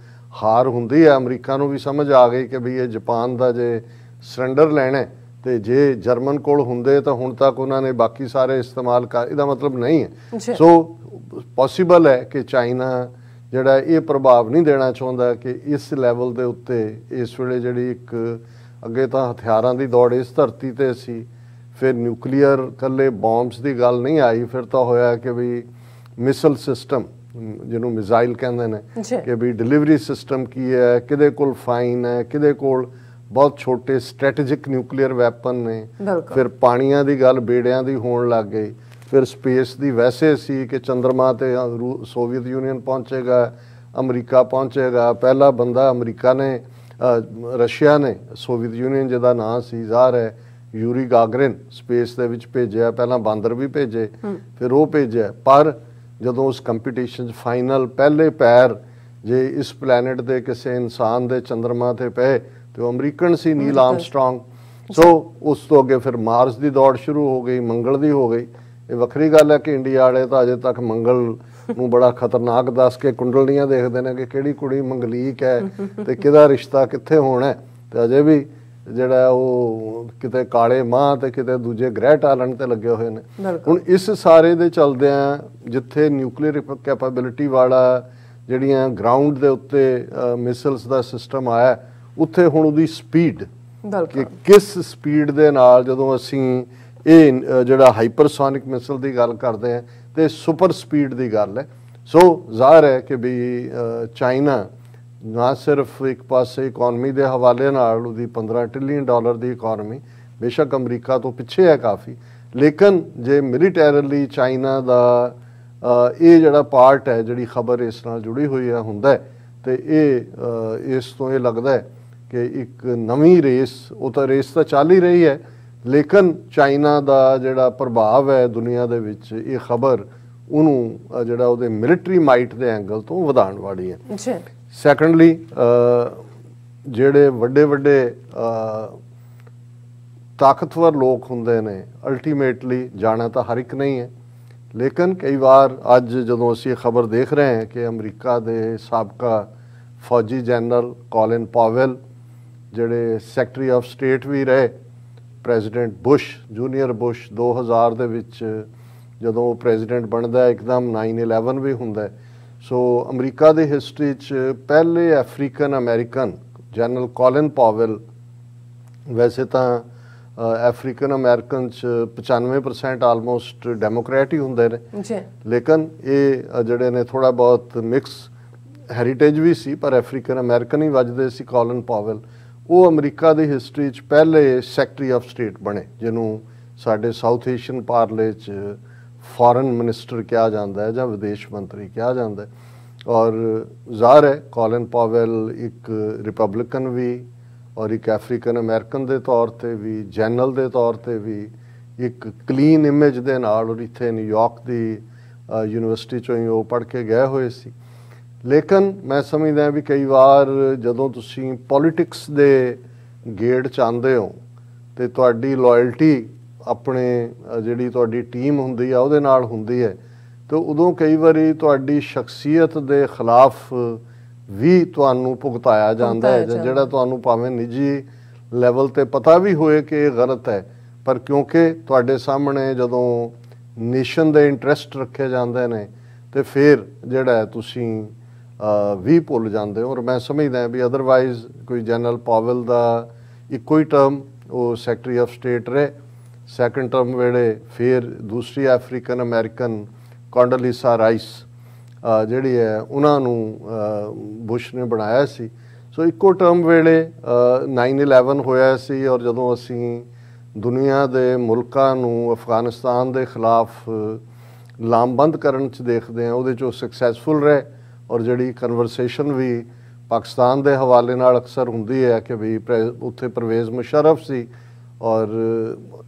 [SPEAKER 1] ਹਾਰ ਹੁੰਦੀ ਹੈ, ਅਮਰੀਕਾ ਨੂੰ ਵੀ ਸਮਝ ਆ ਗਈ ਕਿ ਵੀ ਇਹ ਜਾਪਾਨ ਦਾ ਜੇ ਸਰੈਂਡਰ ਲੈਣਾ ਤੇ ਜੇ ਜਰਮਨ ਕੋਲ ਹੁੰਦੇ ਤਾਂ ਹੁਣ ਤੱਕ ਉਹਨਾਂ ਨੇ ਬਾਕੀ ਸਾਰੇ ਇਸਤੇਮਾਲ ਕਰ, ਇਹਦਾ ਮਤਲਬ ਨਹੀਂ ਹੈ। ਸੋ ਪੋਸੀਬਲ ਹੈ ਕਿ ਚਾਈਨਾ ਜਿਹੜਾ ਇਹ ਪ੍ਰਭਾਵ ਨਹੀਂ ਦੇਣਾ ਚਾਹੁੰਦਾ ਕਿ ਇਸ ਲੈਵਲ ਦੇ ਉੱਤੇ ਇਸ ਵੇਲੇ ਜਿਹੜੀ ਇੱਕ ਅੱਗੇ ਤਾਂ ਹਥਿਆਰਾਂ ਦੀ ਦੌੜ ਇਸ ਧਰਤੀ ਤੇ ਸੀ, ਫਿਰ ਨਿਊਕਲੀਅਰ ਇਕੱਲੇ ਬੌਂਬਸ ਦੀ ਗੱਲ ਨਹੀਂ ਆਈ, ਫਿਰ ਤਾਂ ਹੋਇਆ ਕਿ ਵੀ ਮਿਸਲ ਸਿਸਟਮ ਜਿਹਨੂੰ ਮਿਜ਼ਾਈਲ ਕਹਿੰਦੇ ਨੇ ਕਿ ਵੀ ਡਿਲੀਵਰੀ ਸਿਸਟਮ ਕੀ ਹੈ, ਕਿਹਦੇ ਕੋਲ ਫਾਈਨ ਹੈ, ਕਿਹਦੇ ਕੋਲ ਬਹੁਤ ਛੋਟੇ ਸਟ੍ਰੈਟੇਜਿਕ ਨਿਊਕਲੀਅਰ ਵੈਪਨ ਨੇ। ਫਿਰ ਪਾਣੀਆਂ ਦੀ ਗੱਲ ਬੇੜਿਆਂ ਦੀ ਹੋਣ ਲੱਗ ਗਈ। ਫਿਰ ਸਪੇਸ ਦੀ ਵੈਸੇ ਸੀ ਕਿ ਚੰਦਰਮਾ ਤੇ ਸੋਵੀਅਤ ਯੂਨੀਅਨ ਪਹੁੰਚੇਗਾ, ਅਮਰੀਕਾ ਪਹੁੰਚੇਗਾ। ਪਹਿਲਾ ਬੰਦਾ ਅਮਰੀਕਾ ਨੇ ਰਸ਼ੀਆ ਨੇ ਸੋਵੀਅਤ ਯੂਨੀਅਨ ਜਿਹਦਾ ਨਾਂ ਸੀ ਜ਼ਾਹਰ ਹੈ ਯੂਰੀ ਗਾਗਰਿਨ ਸਪੇਸ ਦੇ ਵਿੱਚ ਭੇਜਿਆ। ਪਹਿਲਾਂ ਬਾਂਦਰ ਵੀ ਭੇਜੇ, ਫਿਰ ਉਹ ਭੇਜਿਆ। ਪਰ ਜਦੋਂ ਉਸ ਕੰਪੀਟੀਸ਼ਨ 'ਚ ਫਾਈਨਲ ਪਹਿਲੇ ਪੈਰ ਜੇ ਇਸ ਪਲੈਨਟ ਦੇ ਕਿਸੇ ਇਨਸਾਨ ਦੇ ਚੰਦਰਮਾ ਤੇ ਪਏ ਤੇ ਉਹ ਅਮਰੀਕਨ ਸੀ, ਨੀਲ ਆਰਮਸਟਰੋਂਗ। ਸੋ ਉਸ ਤੋਂ ਅੱਗੇ ਫਿਰ ਮਾਰਸ ਦੀ ਦੌੜ ਸ਼ੁਰੂ ਹੋ ਗਈ, ਮੰਗਲ ਦੀ ਹੋ ਗਈ। ਇਹ ਵੱਖਰੀ ਗੱਲ ਹੈ ਕਿ ਇੰਡੀਆ ਵਾਲੇ ਤਾਂ ਅਜੇ ਤੱਕ ਮੰਗਲ ਨੂੰ ਬੜਾ ਖਤਰਨਾਕ ਦੱਸ ਕੇ ਕੁੰਡਲੀਆਂ ਦੇਖਦੇ ਨੇ ਕਿ ਕਿਹੜੀ ਕੁੜੀ ਮੰਗਲੀਕ ਹੈ ਤੇ ਕਿਹਦਾ ਰਿਸ਼ਤਾ ਕਿੱਥੇ ਹੋਣਾ, ਤੇ ਅਜੇ ਵੀ ਜਿਹੜਾ ਉਹ ਕਿਤੇ ਕਾਲੇ ਮਾਂ ਤੇ ਕਿਤੇ ਦੂਜੇ ਗ੍ਰਹਿ ਟਾਲਣ ਤੇ ਲੱਗੇ ਹੋਏ ਨੇ। ਹੁਣ ਇਸ ਸਾਰੇ ਦੇ ਚਲਦਿਆਂ ਜਿੱਥੇ ਨਿਊਕਲੀਅਰ ਕੈਪੇਬਿਲਿਟੀ ਵਾਲਾ ਜਿਹੜੀਆਂ ਗਰਾਊਂਡ ਦੇ ਉੱਤੇ ਮਿਸਲਸ ਦਾ ਸਿਸਟਮ ਆਇਆ, ਉੱਥੇ ਹੁਣ ਉਹਦੀ ਸਪੀਡ ਕਿ ਕਿਸ ਸਪੀਡ ਦੇ ਨਾਲ ਜਦੋਂ ਅਸੀਂ ਇਹ ਜਿਹੜਾ ਹਾਈਪਰਸੋਨਿਕ ਮਿਸਲ ਦੀ ਗੱਲ ਕਰਦੇ ਹਾਂ ਤੇ ਸੁਪਰ ਸਪੀਡ ਦੀ ਗੱਲ ਹੈ। ਸੋ ਜ਼ਾਹਰ ਹੈ ਕਿ ਵੀ ਚਾਈਨਾ ਨਾ ਸਿਰਫ ਇੱਕ ਪਾਸੇ ਇਕਨੋਮੀ ਦੇ ਹਵਾਲੇ ਨਾਲ ਉਹਦੀ $15 ਟ੍ਰਿਲੀਅਨ ਦੀ ਇਕਨੋਮੀ, ਬੇਸ਼ੱਕ ਅਮਰੀਕਾ ਤੋਂ ਪਿੱਛੇ ਹੈ ਕਾਫੀ, ਲੇਕਿਨ ਜੇ ਮਿਲੀਟੈਰਲੀ ਚਾਈਨਾ ਦਾ ਇਹ ਜਿਹੜਾ ਪਾਰਟ ਹੈ ਜਿਹੜੀ ਖਬਰ ਇਸ ਨਾਲ ਜੁੜੀ ਹੋਈ ਹੈ ਹੁੰਦਾ ਤੇ ਇਹ ਇਸ ਤੋਂ ਇਹ ਲੱਗਦਾ ਕਿ ਇੱਕ ਨਵੀਂ ਰੇਸ, ਉਹ ਤਾਂ ਰੇਸ ਤਾਂ ਚੱਲ ਹੀ ਰਹੀ ਹੈ, ਲੇਕਿਨ ਚਾਈਨਾ ਦਾ ਜਿਹੜਾ ਪ੍ਰਭਾਵ ਹੈ ਦੁਨੀਆ ਦੇ ਵਿੱਚ, ਇਹ ਖਬਰ ਉਹਨੂੰ ਜਿਹੜਾ ਉਹਦੇ ਮਿਲਟਰੀ ਮਾਈਟ ਦੇ ਐਂਗਲ ਤੋਂ ਵਧਾਉਣ ਵਾਲੀ ਹੈ। ਸੈਕੰਡਲੀ ਜਿਹੜੇ ਵੱਡੇ ਵੱਡੇ ਤਾਕਤਵਰ ਲੋਕ ਹੁੰਦੇ ਨੇ, ਅਲਟੀਮੇਟਲੀ ਜਾਣਾ ਤਾਂ ਹਰ ਇੱਕ ਨਹੀਂ ਹੈ, ਲੇਕਿਨ ਕਈ ਵਾਰ ਅੱਜ ਜਦੋਂ ਅਸੀਂ ਇਹ ਖਬਰ ਦੇਖ ਰਹੇ ਹਾਂ ਕਿ ਅਮਰੀਕਾ ਦੇ ਸਾਬਕਾ ਫੌਜੀ ਜਨਰਲ ਕੋਲਿਨ ਪਾਵੈਲ ਜਿਹੜੇ ਸੈਕਟਰੀ ਆਫ ਸਟੇਟ ਵੀ ਰਹੇ ਪ੍ਰੈਜ਼ੀਡੈਂਟ ਬੁਸ਼, ਜੂਨੀਅਰ ਬੁਸ਼ 2000 ਦੇ ਵਿੱਚ ਜਦੋਂ ਉਹ ਪ੍ਰੈਜ਼ੀਡੈਂਟ ਬਣਦਾ ਇੱਕਦਮ 9/11 ਵੀ ਹੁੰਦਾ। ਸੋ ਅਮਰੀਕਾ ਦੀ ਹਿਸਟਰੀ 'ਚ ਪਹਿਲੇ ਅਫਰੀਕਨ ਅਮਰੀਕਨ ਜਨਰਲ ਕੋਲਿਨ ਪਾਵੈਲ, ਵੈਸੇ ਤਾਂ ਅਫਰੀਕਨ ਅਮਰੀਕਨ 'ਚ 95% ਆਲਮੋਸਟ ਡੈਮੋਕ੍ਰੈਟ ਹੀ ਹੁੰਦੇ ਨੇ, ਲੇਕਿਨ ਇਹ ਜਿਹੜੇ ਨੇ ਥੋੜ੍ਹਾ ਬਹੁਤ ਮਿਕਸ ਹੈਰੀਟੇਜ ਵੀ ਸੀ, ਪਰ ਅਫਰੀਕਨ ਅਮਰੀਕਨ ਹੀ ਵੱਜਦੇ ਸੀ। ਕੋਲਿਨ ਪਾਵੈਲ ਉਹ ਅਮਰੀਕਾ ਦੀ ਹਿਸਟਰੀ 'ਚ ਪਹਿਲੇ ਸੈਕਟਰੀ ਆਫ ਸਟੇਟ ਬਣੇ ਜਿਹਨੂੰ ਸਾਡੇ ਸਾਊਥ ਏਸ਼ੀਅਨ ਪਾਰਲੇ 'ਚ ਫੋਰਨ ਮਿਨਿਸਟਰ ਕਿਹਾ ਜਾਂਦਾ ਹੈ ਜਾਂ ਵਿਦੇਸ਼ ਮੰਤਰੀ ਕਿਹਾ ਜਾਂਦਾ ਹੈ। ਔਰ ਜ਼ਾਹਰ ਹੈ ਕੋਲਿਨ ਪਾਵੈਲ ਇੱਕ ਰਿਪਬਲਿਕਨ ਵੀ ਔਰ ਇੱਕ ਅਫਰੀਕਨ ਅਮਰੀਕਨ ਦੇ ਤੌਰ ਤੇ ਵੀ, ਜਨਰਲ ਦੇ ਤੌਰ ਤੇ ਵੀ ਇੱਕ ਕਲੀਨ ਇਮੇਜ ਦੇ ਨਾਲ, ਔਰ ਇੱਥੇ ਨਿਊਯਾਰਕ ਦੀ ਯੂਨੀਵਰਸਿਟੀ ਚੋਂ ਹੀ ਉਹ ਪੜ੍ਹ ਕੇ ਗਏ ਹੋਏ ਸੀ। ਲੇਕਿਨ ਮੈਂ ਸਮਝਦਾ ਵੀ ਕਈ ਵਾਰ ਜਦੋਂ ਤੁਸੀਂ ਪੋਲੀਟਿਕਸ ਦੇ ਗੇੜ 'ਚ ਆਉਂਦੇ ਹੋ ਤੇ ਤੁਹਾਡੀ ਲਾਇਲਟੀ ਆਪਣੇ ਜਿਹੜੀ ਤੁਹਾਡੀ ਟੀਮ ਹੁੰਦੀ ਆ ਉਹਦੇ ਨਾਲ ਹੁੰਦੀ ਹੈ, ਤੇ ਉਦੋਂ ਕਈ ਵਾਰੀ ਤੁਹਾਡੀ ਸ਼ਖਸੀਅਤ ਦੇ ਖਿਲਾਫ ਵੀ ਤੁਹਾਨੂੰ ਭੁਗਤਾਇਆ ਜਾਂਦਾ ਹੈ, ਜਿਹੜਾ ਤੁਹਾਨੂੰ ਭਾਵੇਂ ਨਿੱਜੀ ਲੈਵਲ ਤੇ ਪਤਾ ਵੀ ਹੋਏ ਕਿ ਇਹ ਗਲਤ ਹੈ, ਪਰ ਕਿਉਂਕਿ ਤੁਹਾਡੇ ਸਾਹਮਣੇ ਜਦੋਂ ਨੇਸ਼ਨ ਦੇ ਇੰਟਰਸਟ ਰੱਖੇ ਜਾਂਦੇ ਨੇ ਤੇ ਫਿਰ ਜਿਹੜਾ ਤੁਸੀਂ ਵੀ ਭੁੱਲ ਜਾਂਦੇ ਹੋ। ਔਰ ਮੈਂ ਸਮਝਦਾ ਵੀ ਅਦਰਵਾਈਜ਼ ਕੋਈ ਜਨਰਲ ਪਾਵਲ ਦਾ ਇੱਕੋ ਹੀ ਟਰਮ ਉਹ ਸੈਕਟਰੀ ਆਫ ਸਟੇਟ ਰਹੇ, ਸੈਕੰਡ ਟਰਮ ਵੇਲੇ ਫਿਰ ਦੂਸਰੀ ਅਫਰੀਕਨ ਅਮਰੀਕਨ ਕੋਂਡੋਲੀਸਾ ਰਾਈਸ ਜਿਹੜੀ ਹੈ ਉਹਨਾਂ ਨੂੰ ਬੁਸ਼ ਨੇ ਬਣਾਇਆ ਸੀ। ਸੋ ਇੱਕੋ ਟਰਮ ਵੇਲੇ 9/11 ਹੋਇਆ ਸੀ, ਔਰ ਜਦੋਂ ਅਸੀਂ ਦੁਨੀਆ ਦੇ ਮੁਲਕਾਂ ਨੂੰ ਅਫਗਾਨਿਸਤਾਨ ਦੇ ਖਿਲਾਫ ਲਾਮਬੰਦ ਕਰਨ 'ਚ ਦੇਖਦੇ ਹਾਂ, ਉਹਦੇ 'ਚ ਉਹ ਸਕਸੈਸਫੁਲ ਰਹੇ। ਔਰ ਜਿਹੜੀ ਕਨਵਰਸੇਸ਼ਨ ਵੀ ਪਾਕਿਸਤਾਨ ਦੇ ਹਵਾਲੇ ਨਾਲ ਅਕਸਰ ਹੁੰਦੀ ਹੈ ਕਿ ਵੀ ਉੱਥੇ ਪਰਵੇਜ਼ ਮੁਸ਼ਰਫ ਸੀ, ਔਰ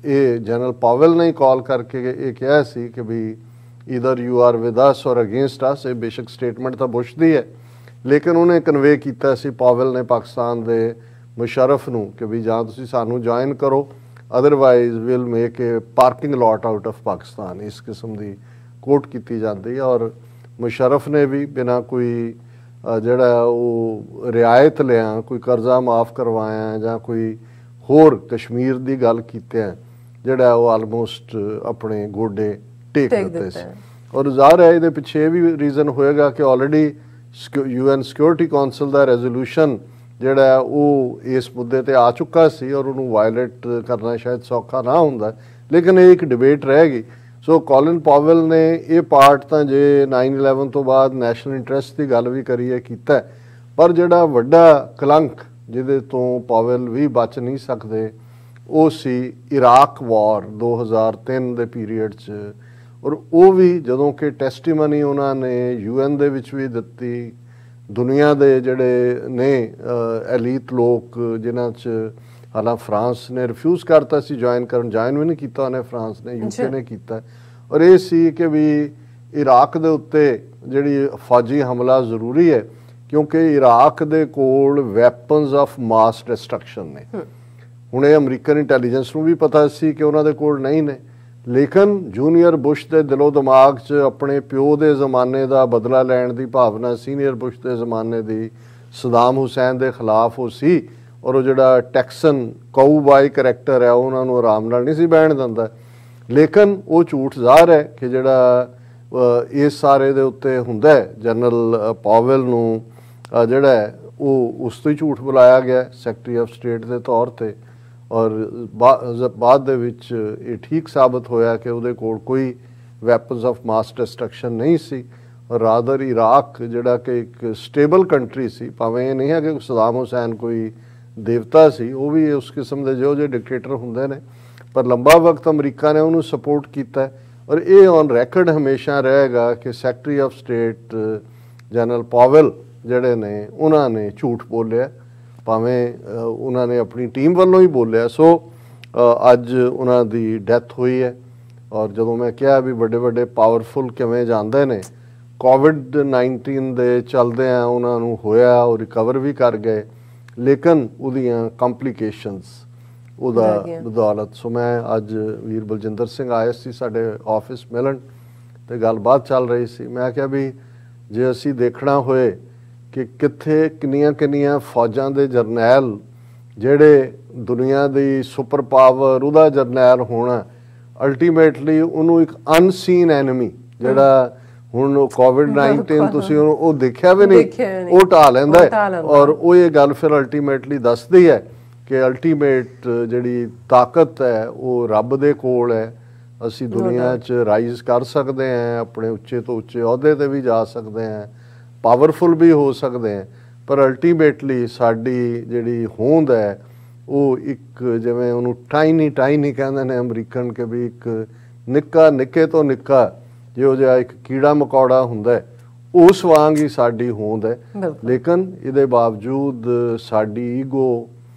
[SPEAKER 1] ਇਹ ਜਨਰਲ ਪਾਵਲ ਨੇ ਕਾਲ ਕਰਕੇ ਇਹ ਕਿਹਾ ਸੀ ਕਿ we either you are with us or against ਅਸ। ਇਹ ਬੇਸ਼ੱਕ ਸਟੇਟਮੈਂਟ ਤਾਂ ਬੁਸ਼ ਦੀ ਹੈ, ਲੇਕਿਨ ਉਹਨੇ ਕਨਵੇ ਕੀਤਾ ਸੀ ਪਾਵਲ ਨੇ ਪਾਕਿਸਤਾਨ ਦੇ ਮੁਸ਼ਰਫ ਨੂੰ ਕਿ ਵੀ ਜਾਂ ਤੁਸੀਂ ਸਾਨੂੰ ਜੁਆਇਨ ਕਰੋ, otherwise will make A parking lot out of Pakistan. ਇਸ ਕਿਸਮ ਦੀ ਕੋਟ ਕੀਤੀ ਜਾਂਦੀ ਹੈ। ਔਰ ਮੁਸ਼ਰਫ ਨੇ ਵੀ ਬਿਨਾਂ ਕੋਈ ਜਿਹੜਾ ਉਹ ਰਿਆਇਤ ਲਿਆ, ਕੋਈ ਕਰਜ਼ਾ ਮਾਫ ਕਰਵਾਇਆ ਜਾਂ ਕੋਈ ਹੋਰ ਕਸ਼ਮੀਰ ਦੀ ਗੱਲ ਕੀਤਿਆਂ, ਜਿਹੜਾ ਉਹ ਆਲਮੋਸਟ ਆਪਣੇ ਗੋਡੇ ਟੇਕ ਦਿੱਤੇ ਸੀ। ਔਰ ਜ਼ਾਹਰ ਹੈ ਇਹਦੇ ਪਿੱਛੇ ਇਹ ਵੀ ਰੀਜ਼ਨ ਹੋਏਗਾ ਕਿ ਆਲਰੇਡੀ UN ਸਿਕਿਉਰਿਟੀ ਕੌਂਸਲ ਦਾ ਰੈਜ਼ੋਲੂਸ਼ਨ ਜਿਹੜਾ ਉਹ ਇਸ ਮੁੱਦੇ ਤੇ ਆ ਚੁੱਕਾ ਸੀ, ਔਰ ਉਹਨੂੰ ਵਾਇਲੇਟ ਕਰਨਾ ਸ਼ਾਇਦ ਸੌਖਾ ਨਾ ਹੁੰਦਾ, ਲੇਕਿਨ ਇਹ ਇੱਕ ਡਿਬੇਟ ਰਹੇਗੀ। ਸੋ ਕੋਲਿਨ ਪਾਵਲ ਨੇ ਇਹ ਪਾਰਟ ਤਾਂ ਜੇ 9/11 ਤੋਂ ਬਾਅਦ ਨੈਸ਼ਨਲ ਇੰਟਰਸਟ ਦੀ ਗੱਲ ਵੀ ਕਰੀਏ ਕੀਤਾ, ਪਰ ਜਿਹੜਾ ਵੱਡਾ ਕਲੰਕ ਜਿਹਦੇ ਤੋਂ ਪਾਵਲ ਵੀ ਬਚ ਨਹੀਂ ਸਕਦੇ ਉਹ ਸੀ ਇਰਾਕ ਵਾਰ 2003 ਦੇ ਪੀਰੀਅਡ 'ਚ। ਔਰ ਉਹ ਵੀ ਜਦੋਂ ਕਿ ਟੈਸਟੀਮਨੀ ਉਹਨਾਂ ਨੇ UN ਦੇ ਵਿੱਚ ਵੀ ਦਿੱਤੀ, ਦੁਨੀਆ ਦੇ ਜਿਹੜੇ ਨੇ ਐਲੀਟ ਲੋਕ ਜਿਨ੍ਹਾਂ 'ਚ ਹਾਲਾਂ ਫਰਾਂਸ ਨੇ ਰਿਫਿਊਜ਼ ਕਰਤਾ ਸੀ ਜੁਆਇਨ ਕਰਨ, ਜੁਆਇਨ ਵੀ ਨਹੀਂ ਕੀਤਾ ਉਹਨੇ, ਫਰਾਂਸ ਨੇ, UK ਨੇ ਕੀਤਾ। ਔਰ ਇਹ ਸੀ ਕਿ ਵੀ ਇਰਾਕ ਦੇ ਉੱਤੇ ਜਿਹੜੀ ਫੌਜੀ ਹਮਲਾ ਜ਼ਰੂਰੀ ਹੈ, ਕਿਉਂਕਿ ਇਰਾਕ ਦੇ ਕੋਲ ਵੈਪਨਸ ਆਫ ਮਾਸ ਡਿਸਟਰਕਸ਼ਨ ਨੇ। ਹੁਣ ਇਹ ਅਮਰੀਕਨ ਇੰਟੈਲੀਜੈਂਸ ਨੂੰ ਵੀ ਪਤਾ ਸੀ ਕਿ ਉਹਨਾਂ ਦੇ ਕੋਲ ਨਹੀਂ ਨੇ, ਲੇਕਿਨ ਜੂਨੀਅਰ ਬੁਸ਼ ਦੇ ਦਿਲੋਂ ਦਿਮਾਗ 'ਚ ਆਪਣੇ ਪਿਓ ਦੇ ਜ਼ਮਾਨੇ ਦਾ ਬਦਲਾ ਲੈਣ ਦੀ ਭਾਵਨਾ, ਸੀਨੀਅਰ ਬੁਸ਼ ਦੇ ਜ਼ਮਾਨੇ ਦੀ, ਸਦਾਮ ਹੁਸੈਨ ਦੇ ਖਿਲਾਫ ਉਹ ਸੀ। ਔਰ ਉਹ ਜਿਹੜਾ ਟੈਕਸਨ ਕਾਊਬਾਈ ਕਰੈਕਟਰ ਹੈ ਉਹਨਾਂ ਨੂੰ ਆਰਾਮ ਨਾਲ ਨਹੀਂ ਸੀ ਬਹਿਣ ਦਿੰਦਾ। ਲੇਕਿਨ ਉਹ ਝੂਠ ਜ਼ਾਹਰ ਹੈ ਕਿ ਜਿਹੜਾ ਇਸ ਸਾਰੇ ਦੇ ਉੱਤੇ ਹੁੰਦਾ ਹੈ, ਜਨਰਲ ਪਾਵਲ ਨੂੰ ਜਿਹੜਾ ਉਹ ਉਸ ਤੋਂ ਹੀ ਝੂਠ ਬੁਲਾਇਆ ਗਿਆ ਸੈਕਟਰੀ ਆਫ ਸਟੇਟ ਦੇ ਤੌਰ ਤੇ। ਔਰ ਬਾਅਦ ਦੇ ਵਿੱਚ ਇਹ ਠੀਕ ਸਾਬਤ ਹੋਇਆ ਕਿ ਉਹਦੇ ਕੋਲ ਕੋਈ ਵੈਪਨਸ ਆਫ ਮਾਸ ਡਿਸਟਰਕਸ਼ਨ ਨਹੀਂ ਸੀ। ਔਰ ਰਾਦਰ ਇਰਾਕ ਜਿਹੜਾ ਕਿ ਇੱਕ ਸਟੇਬਲ ਕੰਟਰੀ ਸੀ, ਭਾਵੇਂ ਇਹ ਨਹੀਂ ਹੈ ਕਿ ਸਦਾਮ ਹੁਸੈਨ ਕੋਈ ਦੇਵਤਾ ਸੀ, ਉਹ ਵੀ ਉਸ ਕਿਸਮ ਦੇ ਜਿਹੋ ਜਿਹੇ ਡਿਕਟੇਟਰ ਹੁੰਦੇ ਨੇ, ਪਰ ਲੰਬਾ ਵਕਤ ਅਮਰੀਕਾ ਨੇ ਉਹਨੂੰ ਸਪੋਰਟ ਕੀਤਾ। ਔਰ ਇਹ ਔਨ ਰੈਕਰਡ ਹਮੇਸ਼ਾ ਰਹੇਗਾ ਕਿ secretary of state general Powell ਜਿਹੜੇ ਨੇ ਉਹਨਾਂ ਨੇ ਝੂਠ ਬੋਲਿਆ, ਭਾਵੇਂ ਉਹਨਾਂ ਨੇ ਆਪਣੀ ਟੀਮ ਵੱਲੋਂ ਹੀ ਬੋਲਿਆ। ਸੋ ਅੱਜ ਉਹਨਾਂ ਦੀ ਡੈਥ ਹੋਈ ਹੈ। ਔਰ ਜਦੋਂ ਮੈਂ ਕਿਹਾ ਵੀ ਵੱਡੇ ਵੱਡੇ ਪਾਵਰਫੁਲ ਕਿਵੇਂ ਜਾਂਦੇ ਨੇ, ਕੋਵਿਡ-19 ਦੇ ਚਲਦੇ ਆ ਉਹਨਾਂ ਨੂੰ ਹੋਇਆ, ਉਹ ਰਿਕਵਰ ਵੀ ਕਰ ਗਏ, ਲੇਕਿਨ ਉਹਦੀਆਂ ਕੰਪਲੀਕੇਸ਼ਨਸ ਉਹਦਾ ਬਦੌਲਤ। ਸੋ ਮੈਂ ਅੱਜ ਵੀਰ ਬਲਜਿੰਦਰ ਸਿੰਘ ਆਏ ਸੀ ਸਾਡੇ ਆਫਿਸ ਮਿਲਣ ਤੇ ਗੱਲਬਾਤ ਚੱਲ ਰਹੀ ਸੀ। ਮੈਂ ਕਿਹਾ ਵੀ ਜੇ ਅਸੀਂ ਦੇਖਣਾ ਹੋਏ ਕਿ ਕਿੱਥੇ ਕਿੰਨੀਆਂ ਫੌਜਾਂ ਦੇ ਜਰਨੈਲ ਜਿਹੜੇ ਦੁਨੀਆ ਦੀ ਸੁਪਰ ਪਾਵਰ ਉਹਦਾ ਜਰਨੈਲ ਹੋਣਾ, ਅਲਟੀਮੇਟਲੀ ਉਹਨੂੰ ਇੱਕ ਅਨਸੀਨ ਐਨਮੀ ਜਿਹੜਾ ਹੁਣ ਕੋਵਿਡ-19 ਤੁਸੀਂ ਉਹ ਦੇਖਿਆ ਵੀ ਨਹੀਂ, ਉਹ ਢਾ ਲੈਂਦਾ ਹੈ। ਔਰ ਉਹ ਇਹ ਗੱਲ ਫਿਰ ਅਲਟੀਮੇਟਲੀ ਦੱਸਦੀ ਹੈ ਕਿ ਅਲਟੀਮੇਟ ਜਿਹੜੀ ਤਾਕਤ ਹੈ ਉਹ ਰੱਬ ਦੇ ਕੋਲ ਹੈ। ਅਸੀਂ ਦੁਨੀਆ 'ਚ ਰਾਈਜ਼ ਕਰ ਸਕਦੇ ਹਾਂ, ਆਪਣੇ ਉੱਚੇ ਤੋਂ ਉੱਚੇ ਅਹੁਦੇ ਤੇ ਵੀ ਜਾ ਸਕਦੇ ਹਾਂ, ਪਾਵਰਫੁਲ ਵੀ ਹੋ ਸਕਦੇ ਹਾਂ, ਪਰ ਅਲਟੀਮੇਟਲੀ ਸਾਡੀ ਜਿਹੜੀ ਹੋਂਦ ਹੈ ਉਹ ਇੱਕ ਜਿਵੇਂ ਉਹਨੂੰ ਟਾਈਨੀ ਕਹਿੰਦੇ ਨੇ ਅਮਰੀਕਨ, ਕਿ ਵੀ ਇੱਕ ਨਿੱਕੇ ਤੋਂ ਨਿੱਕਾ ਜਿਹੋ ਜਿਹਾ ਇੱਕ ਕੀੜਾ ਮਕੌੜਾ ਹੁੰਦਾ, ਉਸ ਵਾਂਗ ਹੀ ਸਾਡੀ ਹੋਂਦ ਹੈ। ਲੇਕਿਨ ਇਹਦੇ ਬਾਵਜੂਦ ਸਾਡੀ ਈਗੋ,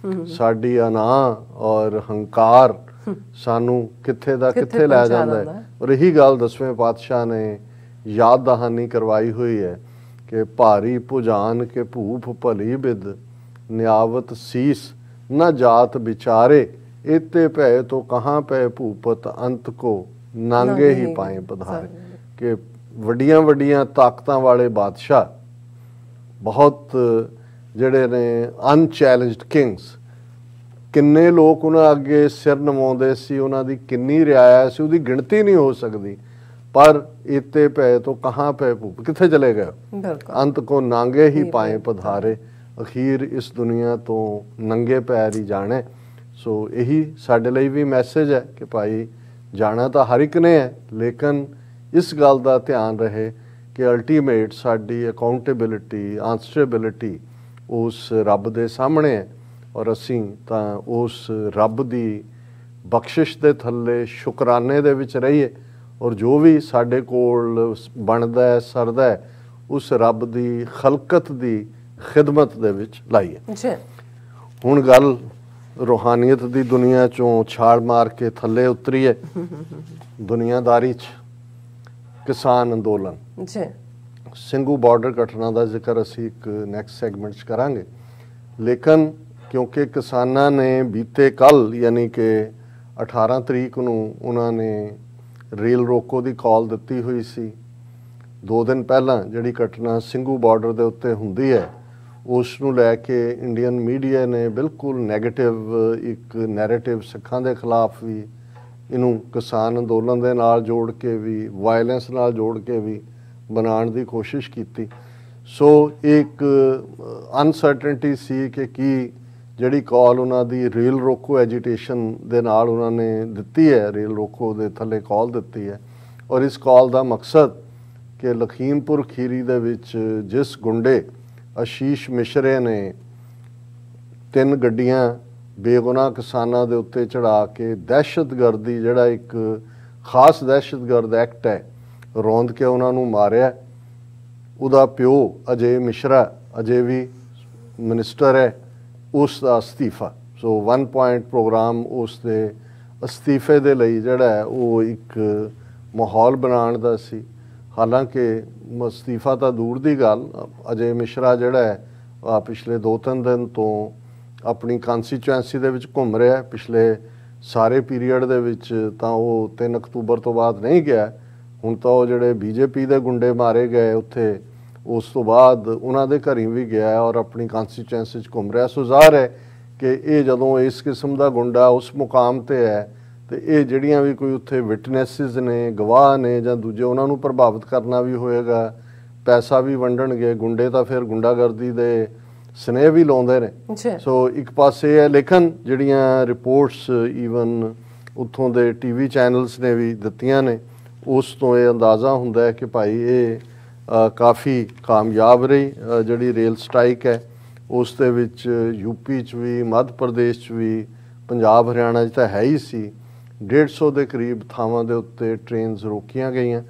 [SPEAKER 1] ਸਾਡੀ ਅਨਾ ਔਰ ਹੰਕਾਰ ਸਾਨੂੰ ਕਿੱਥੇ ਦਾ ਕਿੱਥੇ ਲੈ ਜਾਂਦਾ ਹੈ। ਔਰ ਇਹੀ ਗੱਲ 10ਵੇਂ ਪਾਤਸ਼ਾਹ ਨੇ ਯਾਦ ਦਹਾਨੀ ਕਰਵਾਈ ਹੋਈ ਹੈ ਕਿ ਭਾਰੀ ਭੁਜਾਨ ਕੇ ਭੂਪ ਭਲੀ ਬਿਦ ਨਿਆਵਤ ਸੀਸ ਨਾ ਜਾਤ ਵਿਚਾਰੇ ਇਤੇ ਭੈ ਤੋਂ ਕਹਾਂ ਪੈ ਭੂਪਤ ਅੰਤ ਕੋ ਨਾਂਗੇ ਹੀ ਪਾਏ ਪਧਾਰੇ। ਕਿ ਵੱਡੀਆਂ ਵੱਡੀਆਂ ਤਾਕਤਾਂ ਵਾਲੇ ਬਾਦਸ਼ਾਹ, ਬਹੁਤ ਜਿਹੜੇ ਨੇ ਅਨਚੈਲੰਜਡ ਕਿੰਗਸ, ਕਿੰਨੇ ਲੋਕ ਉਹਨਾਂ ਅੱਗੇ ਸਿਰ ਨਵਾਉਂਦੇ ਸੀ, ਉਹਨਾਂ ਦੀ ਕਿੰਨੀ ਰਿਆਇਆ ਸੀ, ਉਹਦੀ ਗਿਣਤੀ ਨਹੀਂ ਹੋ ਸਕਦੀ। ਪਰ ਇਤੇ ਪੈ ਤੋਂ ਕਹਾਂ ਪੈ ਭੂਪ, ਕਿੱਥੇ ਚਲੇ ਗਏ? ਅੰਤ ਕੋ ਨਾਂਗੇ ਹੀ ਪਾਏ ਪਧਾਰੇ, ਅਖੀਰ ਇਸ ਦੁਨੀਆ ਤੋਂ ਨੰਗੇ ਪੈਰ ਹੀ ਜਾਣੇ। ਸੋ ਇਹੀ ਸਾਡੇ ਲਈ ਵੀ ਮੈਸੇਜ ਹੈ ਕਿ ਭਾਈ ਜਾਣਾ ਤਾਂ ਹਰ ਇੱਕ ਨੇ ਹੈ, ਲੇਕਿਨ ਇਸ ਗੱਲ ਦਾ ਧਿਆਨ ਰਹੇ ਕਿ ਅਲਟੀਮੇਟ ਸਾਡੀ ਅਕਾਊਂਟੇਬਿਲਿਟੀ, ਆਂਸਰੇਬਿਲਿਟੀ ਉਸ ਰੱਬ ਦੇ ਸਾਹਮਣੇ ਹੈ। ਔਰ ਅਸੀਂ ਤਾਂ ਉਸ ਰੱਬ ਦੀ ਬਖਸ਼ਿਸ਼ ਦੇ ਥੱਲੇ ਸ਼ੁਕਰਾਨੇ ਦੇ ਵਿੱਚ ਰਹੀਏ, ਔਰ ਜੋ ਵੀ ਸਾਡੇ ਕੋਲ ਬਣਦਾ ਹੈ, ਸਰਦਾ ਹੈ, ਉਸ ਰੱਬ ਦੀ ਖਲਕਤ ਦੀ ਖਿਦਮਤ ਦੇ ਵਿੱਚ ਲਾਈਏ। ਹੁਣ ਗੱਲ ਰੂਹਾਨੀਅਤ ਦੀ ਦੁਨੀਆ ਚੋਂ ਛਾਲ ਮਾਰ ਕੇ ਥੱਲੇ ਉਤਰੀ ਹੈ ਦੁਨੀਆਦਾਰੀ 'ਚ। ਕਿਸਾਨ ਅੰਦੋਲਨ, ਸਿੰਘੂ ਬਾਰਡਰ ਘਟਨਾ ਦਾ ਜ਼ਿਕਰ ਅਸੀਂ ਇੱਕ ਨੈਕਸਟ ਸੈਗਮੈਂਟ 'ਚ ਕਰਾਂਗੇ। ਲੇਕਿਨ ਕਿਉਂਕਿ ਕਿਸਾਨਾਂ ਨੇ ਬੀਤੇ ਕੱਲ੍ਹ ਯਾਨੀ ਕਿ 18 ਤਰੀਕ ਨੂੰ ਉਹਨਾਂ ਨੇ ਰੇਲ ਰੋਕੋ ਦੀ ਕਾਲ ਦਿੱਤੀ ਹੋਈ ਸੀ। 2 ਦਿਨ ਪਹਿਲਾਂ ਜਿਹੜੀ ਘਟਨਾ ਸਿੰਘੂ ਬਾਰਡਰ ਦੇ ਉੱਤੇ ਹੁੰਦੀ ਹੈ, ਉਸ ਨੂੰ ਲੈ ਕੇ ਇੰਡੀਅਨ ਮੀਡੀਆ ਨੇ ਬਿਲਕੁਲ ਨੈਗੇਟਿਵ ਇੱਕ ਨੈਰੇਟਿਵ ਸਿੱਖਾਂ ਦੇ ਖਿਲਾਫ ਵੀ, ਇਹਨੂੰ ਕਿਸਾਨ ਅੰਦੋਲਨ ਦੇ ਨਾਲ ਜੋੜ ਕੇ ਵੀ, ਵਾਇਲੈਂਸ ਨਾਲ ਜੋੜ ਕੇ ਵੀ ਬਣਾਉਣ ਦੀ ਕੋਸ਼ਿਸ਼ ਕੀਤੀ। ਸੋ ਇੱਕ ਅਨਸਰਟਨਟੀ ਸੀ ਕਿ ਕੀ ਜਿਹੜੀ ਕਾਲ ਉਹਨਾਂ ਦੀ ਰੇਲ ਰੋਕੋ ਐਜੀਟੇਸ਼ਨ ਦੇ ਨਾਲ ਉਹਨਾਂ ਨੇ ਦਿੱਤੀ ਹੈ, ਰੇਲ ਰੋਕੋ ਦੇ ਥੱਲੇ ਕਾਲ ਦਿੱਤੀ ਹੈ। ਔਰ ਇਸ ਕਾਲ ਦਾ ਮਕਸਦ ਕਿ ਲਖੀਮਪੁਰ ਖੀਰੀ ਦੇ ਵਿੱਚ ਜਿਸ ਗੁੰਡੇ ਆਸ਼ੀਸ਼ ਮਿਸ਼ਰੇ ਨੇ 3 ਗੱਡੀਆਂ ਬੇਗੁਨਾਹ ਕਿਸਾਨਾਂ ਦੇ ਉੱਤੇ ਚੜਾ ਕੇ ਦਹਿਸ਼ਤਗਰਦੀ, ਜਿਹੜਾ ਇੱਕ ਖਾਸ ਦਹਿਸ਼ਤਗਰਦ ਐਕਟ ਹੈ, ਰੋਂਦ ਕੇ ਉਹਨਾਂ ਨੂੰ ਮਾਰਿਆ। ਉਹਦਾ ਪਿਓ ਅਜੇ ਮਿਸ਼ਰਾ ਅਜੇ ਵੀ ਮਿਨਿਸਟਰ ਹੈ, ਉਸ ਦਾ ਅਸਤੀਫਾ। ਸੋ 1 ਪੁਆਇੰਟ ਪ੍ਰੋਗਰਾਮ ਉਸ ਦੇ ਅਸਤੀਫੇ ਦੇ ਲਈ ਜਿਹੜਾ ਹੈ ਉਹ ਇੱਕ ਮਾਹੌਲ ਬਣਾਉਣ ਦਾ ਸੀ। ਹਾਲਾਂਕਿ ਅਸਤੀਫਾ ਤਾਂ ਦੂਰ ਦੀ ਗੱਲ, ਅਜੇ ਮਿਸ਼ਰਾ ਜਿਹੜਾ ਹੈ ਪਿਛਲੇ 2-3 ਦਿਨ ਤੋਂ ਆਪਣੀ ਕੰਸਟੀਚੁਐਂਸੀ ਦੇ ਵਿੱਚ ਘੁੰਮ ਰਿਹਾ। ਪਿਛਲੇ ਸਾਰੇ ਪੀਰੀਅਡ ਦੇ ਵਿੱਚ ਤਾਂ ਉਹ 3 ਅਕਤੂਬਰ ਤੋਂ ਬਾਅਦ ਨਹੀਂ ਗਿਆ। ਹੁਣ ਤਾਂ ਉਹ ਜਿਹੜੇ ਬੀਜੇਪੀ ਦੇ ਗੁੰਡੇ ਮਾਰੇ ਗਏ ਉੱਥੇ, ਉਸ ਤੋਂ ਬਾਅਦ ਉਹਨਾਂ ਦੇ ਘਰੀ ਵੀ ਗਿਆ ਔਰ ਆਪਣੀ ਕੰਸਟੀਚੁਐਂਸੀ 'ਚ ਘੁੰਮ ਰਿਹਾ। ਸੋ ਜ਼ਾਹਰ ਹੈ ਕਿ ਇਹ ਜਦੋਂ ਇਸ ਕਿਸਮ ਦਾ ਗੁੰਡਾ ਉਸ ਮੁਕਾਮ 'ਤੇ ਹੈ ਤੇ ਇਹ ਜਿਹੜੀਆਂ ਵੀ ਕੋਈ ਉੱਥੇ ਵਿਟਨੈਸਿਸ ਨੇ, ਗਵਾਹ ਨੇ ਜਾਂ ਦੂਜੇ, ਉਹਨਾਂ ਨੂੰ ਪ੍ਰਭਾਵਿਤ ਕਰਨਾ ਵੀ ਹੋਏਗਾ, ਪੈਸਾ ਵੀ ਵੰਡਣਗੇ। ਗੁੰਡੇ ਤਾਂ ਫਿਰ ਗੁੰਡਾਗਰਦੀ ਦੇ ਸਨੇਹ ਵੀ ਲਾਉਂਦੇ ਨੇ। ਸੋ ਇੱਕ ਪਾਸੇ ਹੈ, ਲੇਕਿਨ ਜਿਹੜੀਆਂ ਰਿਪੋਰਟਸ ਈਵਨ ਉੱਥੋਂ ਦੇ ਟੀਵੀ ਚੈਨਲਸ ਨੇ ਵੀ ਦਿੱਤੀਆਂ ਨੇ, ਉਸ ਤੋਂ ਇਹ ਅੰਦਾਜ਼ਾ ਹੁੰਦਾ ਹੈ ਕਿ ਭਾਈ ਇਹ ਕਾਫੀ ਕਾਮਯਾਬ ਰਹੀ ਜਿਹੜੀ ਰੇਲ ਸਟ੍ਰਾਈਕ ਹੈ। ਉਸ ਦੇ ਵਿੱਚ ਯੂਪੀ 'ਚ ਵੀ, ਮੱਧ ਪ੍ਰਦੇਸ਼ 'ਚ ਵੀ, ਪੰਜਾਬ ਹਰਿਆਣਾ 'ਚ ਤਾਂ ਹੈ ਹੀ ਸੀ। 150 ਦੇ ਕਰੀਬ ਥਾਵਾਂ ਦੇ ਉੱਤੇ ਟ੍ਰੇਨਸ ਰੋਕੀਆਂ ਗਈਆਂ।